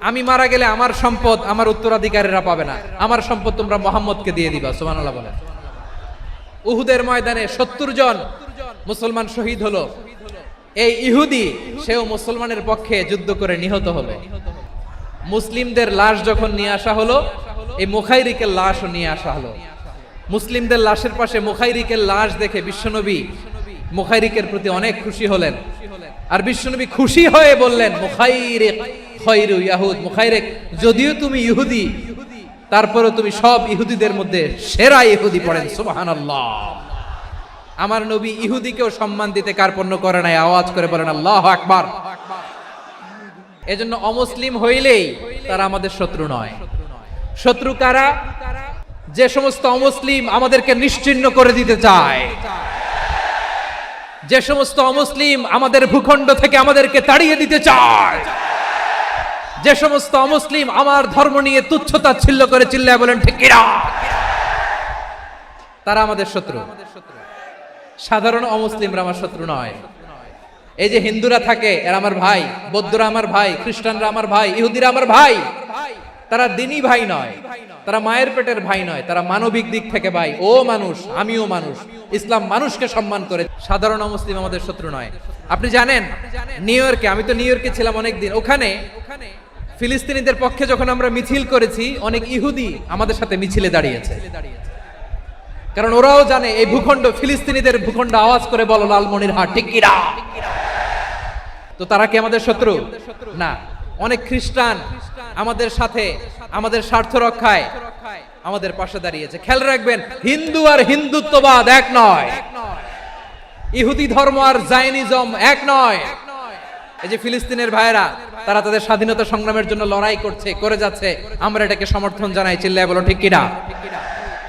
আমি মারা গেলে আমার সম্পদ আমার উত্তরাধিকারীরা পাবে না, আমার সম্পদ তোমরা মুহাম্মদকে দিয়ে দিবা। সুবহানাল্লাহ বলেন। উহুদের ময়দানে 70 জন মুসলমান শহীদ হলো। এই ইহুদি, সেও মুসলমানের পক্ষে যুদ্ধ করে নিহত হলো। মুসলিমদের লাশ যখন নিয়ে আসা হলো, এই মুখাইরিকের লাশও নিয়ে আসা হলো। মুসলিমদের লাশের পাশে মুখাইরিকের লাশ দেখে বিশ্বনবী মুখাইরিকের প্রতি অনেক খুশি হলেন। আর বিশ্বনবী খুশি হয়ে বললেন, মুখাইরিক খায়রু ইয়াহুদ, মুখাইরিক যদিও তুমি ইহুদি, তারপরে তুমি সব ইহুদিদের মধ্যে সেরা ইহুদি। পড়েন সুবহানাল্লাহ। আমার নবী ইহুদিকেও সম্মান দিতে কার্পণ্য করে নাই। আওয়াজ করে বলেন আল্লাহু আকবার। এজন্য অমুসলিম হইলেই তারা আমাদের শত্রু নয়। শত্রু কারা? যে সমস্ত অমুসলিম আমাদেরকে নিশ্চিহ্ন করে দিতে চায়, যে সমস্ত অমুসলিম আমাদের ভূখণ্ড থেকে আমাদেরকে তাড়িয়ে দিতে চায়, যে সমস্ত অমুসলিম আমার ধর্ম নিয়ে তুচ্ছতাচ্ছিল্য করে চিল্লায় বলেন ঠিক কিনা, তারা আমাদের শত্রু। সাধারণ অমুসলিমরা আমার শত্রু নয়। এই যে হিন্দুরা থাকে, এরা আমার ভাই, বৌদ্ধরা আমার ভাই, খ্রিস্টানরা আমার ভাই, ইহুদিরা আমার ভাই। তারা দিনী ভাই নয়, তারা মায়ের পেটের ভাই নয়, তারা মানবিক দিক থেকে ভাই। ও মানুষ, আমিও মানুষ। ইসলাম মানুষকে সম্মান করে। সাধারণ মুসলিম আমাদের শত্রু নয়। আপনি জানেন নিউ ইয়র্কে, আমি তো নিউ ইয়র্কে ছিলাম অনেকদিন, ওখানে ফিলিস্তিনিদের পক্ষে যখন আমরা মিছিল করেছি, অনেক ইহুদি আমাদের সাথে মিছিলে দাঁড়িয়েছে। কারণ ওরাও জানে এই ভূখণ্ড ফিলিস্তিনিদের ভূখণ্ড। আওয়াজ করে বলো লালমনিরহাট ঠিক কি না? তো তারা কি আমাদের শত্রু? না। অনেক খ্রিস্টান আমাদের সাথে, আমাদের স্বার্থ রক্ষায় আমাদের পাশে দাঁড়িয়েছে। খেয়াল রাখবেন, হিন্দু আর হিন্দুত্ববাদ এক নয়, ইহুদি ধর্ম আর জায়নিজম এক নয়। এই যে ফিলিস্তিনের ভাইয়েরা, তারা তাদের স্বাধীনতা সংগ্রামের জন্য লড়াই করছে, করে যাচ্ছে, আমরা এটাকে সমর্থন জানাই। চিল্লায় বলো ঠিক কিনা?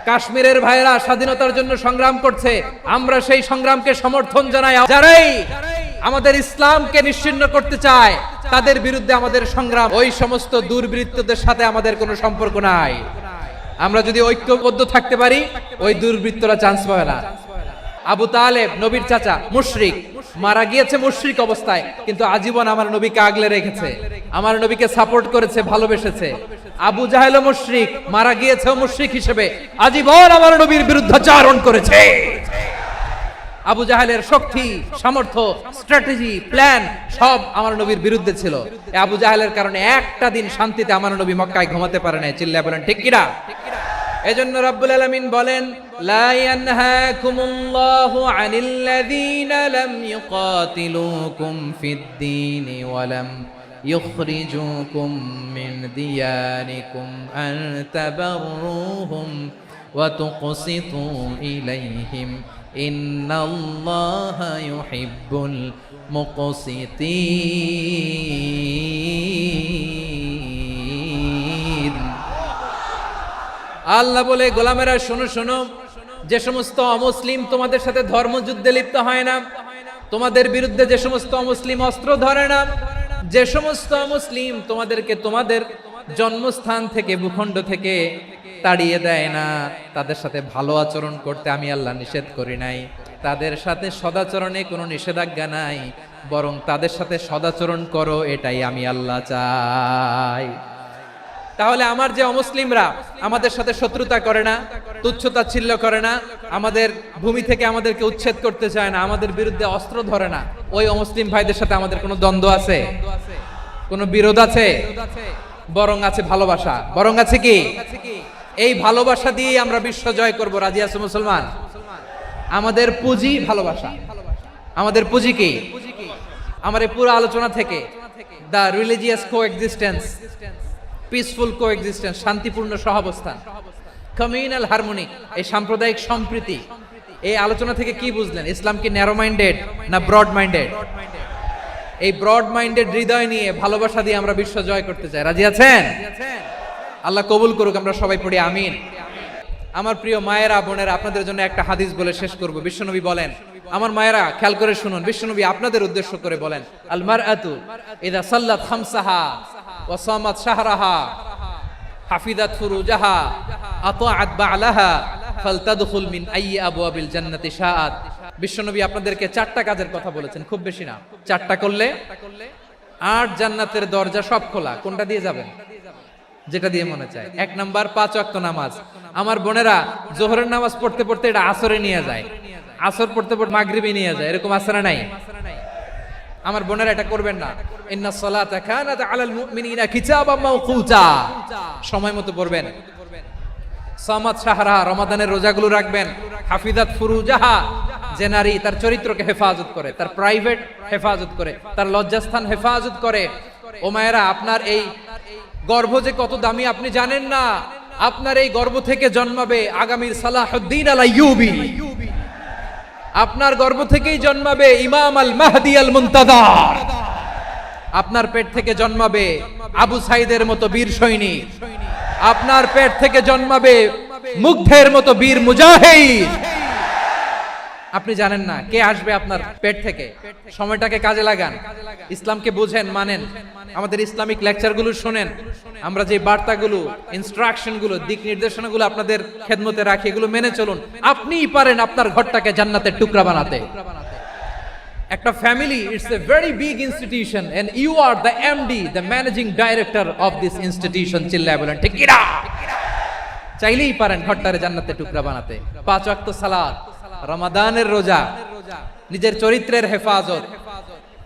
কাশ্মীরের ভাইয়েরা স্বাধীনতার জন্য সংগ্রাম করছে, আমরা সেই সংগ্রামকে সমর্থন জানাই। যারাই আমাদের ইসলামকে নিশ্চিহ্ন করতে চায়, তাদের বিরুদ্ধে আমাদের সংগ্রাম। ওই সমস্ত দুর্বৃত্তদের সাথে আমাদের কোনো সম্পর্ক নাই। আমরা যদি ঐক্যবদ্ধ থাকতে পারি, ওই দুর্বৃত্তরা চান্স পাবে না। আবু তালেব নবীর চাচা, মুশরিক, মারা গিয়েছে মুশরিক অবস্থায়, কিন্তু আজীবন আমার নবীকে আগলে রেখেছে, আমার নবীকে সাপোর্ট করেছে, ভালোবেসেছে। আবু জাহেল মুশরিক, মারা গিয়েছে মুশরিক হিসেবে, আজীবন আমার নবীর বিরুদ্ধাচারণ করেছে। আবু জাহেলের শক্তি, সামর্থ্য, স্ট্র্যাটেজি, প্ল্যান সব আমার নবীর বিরুদ্ধে ছিল। আবু জাহেলের কারণে একটা দিন শান্তিতে আমার নবী মক্কায় ঘুমাতে পারে নাই। চিল্লায় বলেন ঠিক কিনা? এজন্য রব্বুল আলামিন বলেন, লা ইয়ানহাকুমুল্লাহু আনিল্লাযীনা লাম ইউকাতিলুকুম ফিদ-দীনি ওয়া লাম ইখরিজুকুম মিন দিয়ারিকুম আন তাবাররুহুম ওয়া তুকসিতু ইলাইহিম ইন্নাল্লাহা ইউহিব্বুল মুকসিতিন। আল্লাহ বলে, গোলামেরা শোনো শোনো, যে সমস্ত অমুসলিম তোমাদের সাথে ধর্মযুদ্ধে লিপ্ত হয় না, তোমাদের বিরুদ্ধে যে সমস্ত অমুসলিম অস্ত্র ধরে না, যে সমস্ত অমুসলিম তোমাদেরকে তোমাদের জন্মস্থান থেকে, ভূখণ্ড থেকে তাড়িয়ে দেয় না, তাদের সাথে ভালো আচরণ করতে আমি আল্লাহ নিষেধ করি নাই। তাদের সাথে সদাচরণে কোনো নিষেধাজ্ঞা নাই, বরং তাদের সাথে সদাচরণ করো, এটাই আমি আল্লাহ চাই। তাহলে আমার যে অমুসলিমরা আমাদের সাথে শত্রুতা করে না, তুচ্ছতাচ্ছিল্য করে না, আমাদের ভূমি থেকে আমাদেরকে উচ্ছেদ করতে চায় না, আমাদের বিরুদ্ধে অস্ত্র ধরে না, ওই অমুসলিম ভাইদের সাথে আমাদের কোনো দ্বন্দ্ব আছে? কোনো বিরোধ আছে? বরং আছে ভালোবাসা। বরং আছে কি? এই ভালোবাসা দিয়ে আমরা বিশ্ব জয় করব। রাজি আছো মুসলমান? আমাদের পুঁজি ভালোবাসা। আমাদের পুঁজি কি? আমার এই পুরো আলোচনা থেকে দা রিলিজিয়াস কোএক্সিস্টেন্স, পিসফুল কোএক্সিস্টেন্স, শান্তিপূর্ণ সহাবস্থান, কমিউনাল হারমোনি, এই সাম্প্রদায়িক সম্প্রীতি, এই আলোচনা থেকে কি বুঝলেন? ইসলাম কি ন্যারো মাইন্ডেড না ব্রড মাইন্ডেড? এই ব্রড মাইন্ডেড হৃদয় নিয়ে, ভালোবাসা দিয়ে আমরা বিশ্ব জয় করতে চাই। রাজি আছেন? আল্লাহ কবুল করুক। আমরা সবাই পড়ি আমিন। আমার প্রিয় মায়েরা, বোনেরা, আপনাদের জন্য একটা হাদিস বলে শেষ করব। বিশ্বনবী বলেন, আমার মায়েরা খেয়াল করে শুনুন, বিশ্বনবী আপনাদের উদ্দেশ্য করে বলেন, আল মারআতু ইযা সাল্লাত খামসাহা ওয়া সামাত শাহরাহা হাফিজাত ফুরুজাহা আতাআত বা'লাহা ফালতাদখুল মিন আইয়ি আবওয়াবিল জান্নাতি শাআত। বিশ্বনবী আপনাদেরকে 4টা কাজের কথা বলেছেন, খুব বেশি না। 4টা করলে 8 জান্নাতের দরজা সব খোলা। কোনটা দিয়ে যাবেন? যেটা দিয়ে মনে চায়। 1 নাম্বার 5 ওয়াক্ত নামাজ। আমার বোনেরা জোহরের নামাজ পড়তে পড়তে এটা আসরে নিয়ে যায়, আসর পড়তে পড়তে মাগরিবে নিয়ে যায়, এরকম আছে না নাই? আমার বোনেরা এটা করবেন না। ইন্নাস সালাতা কানাত আলাল মুমিনিনা কিতাবাম মাওকুতা, সময় মতো পড়বেন। সামাত শাহরা, রমাদানের রোজাগুলো রাখবেন। হাফিজাত ফুরুজাহা, যে নারী তার চরিত্রকে হেফাজত করে, তার প্রাইভেট হেফাজত করে, তার লজ্জাস্থান হেফাজত করে। ও মায়েরা, আপনার এই গর্ভ যে কত দামি আপনি জানেন না। আপনার এই গর্ভ থেকে জন্মাবে আগামীর সালাহুদ্দিন আল আইয়ুবী। আপনার গর্ভ থেকেই জন্মাবে ইমাম আল মাহদি আল মুনতাজার। আপনার পেট থেকে জন্মাবে আবু সাইদের মতো বীর সৈনিক। আপনার পেট থেকে জন্মাবে মুগ্ধের মতো বীর মুজাহিদ। আপনি জানেন না কে আসবে আপনার পেট থেকে। সময়টাকে কাজে লাগান, ইসলামকে বুঝেন, মানেন, আমাদের ইসলামিক লেকচারগুলো শোনেন। আমরা যে বার্তাগুলো, ইনস্ট্রাকশনগুলো, দিক নির্দেশনাগুলো আপনাদের খেদমতে রাখি, এগুলো মেনে চলুন। আপনিই পারেন আপনার ঘরটাকে জান্নাতের টুকরা বানাতে। একটা family it's a very big institution and you are the MD the managing director of this institution. চিল্লায় বলেন ঠিক কিনা? চাইলেই পারেন ঘরটারে জান্নাতের টুকরা বানাতে। 5 ওয়াক্ত সালাত, রমাদানের রোজা, নিজের চরিত্রের হেফাজত,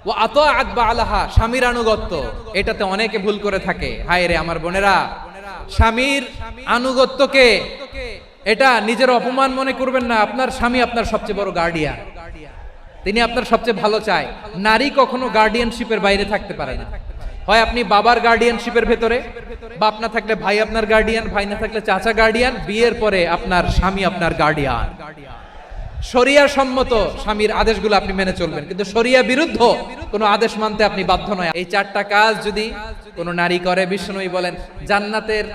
ও আতাআত বালাহা, স্বামীর আনুগত্য। এটাতে অনেকে ভুল করে থাকে। হায় রে আমার বোনেরা, স্বামীর আনুগত্যকে এটা নিজের অপমান মনে করবেন না। আপনার স্বামী আপনার সবচেয়ে বড় গার্ডিয়ান, তিনি আপনার সবচেয়ে ভালো চায়। নারী কখনো গার্ডিয়ানশিপের বাইরে থাকতে পারে না। হয় আপনি বাবার গার্ডিয়ানশিপের ভেতরে, বাপ না থাকলে ভাই আপনার গার্ডিয়ান, ভাই না থাকলে চাচা গার্ডিয়ান, বিয়ের পরে আপনার স্বামী আপনার গার্ডিয়ান। শরিয়া সম্মত স্বামীর আদেশগুলো আপনি মেনে চলবেন, কিন্তু শরিয়া বিরুদ্ধ কোনো আদেশ মানতে আপনি বাধ্য নয়। এই 4টা কাজ যদি কোনো নারী করে, বিষ্ণুই বলেন জান্নাতের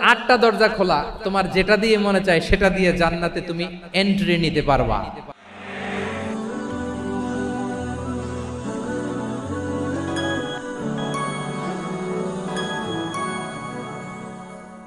8টা দরজা খোলা, তোমার যেটা দিয়ে মনে চায় সেটা দিয়ে জান্নাতে তুমি এন্ট্রি নিতে পারবা।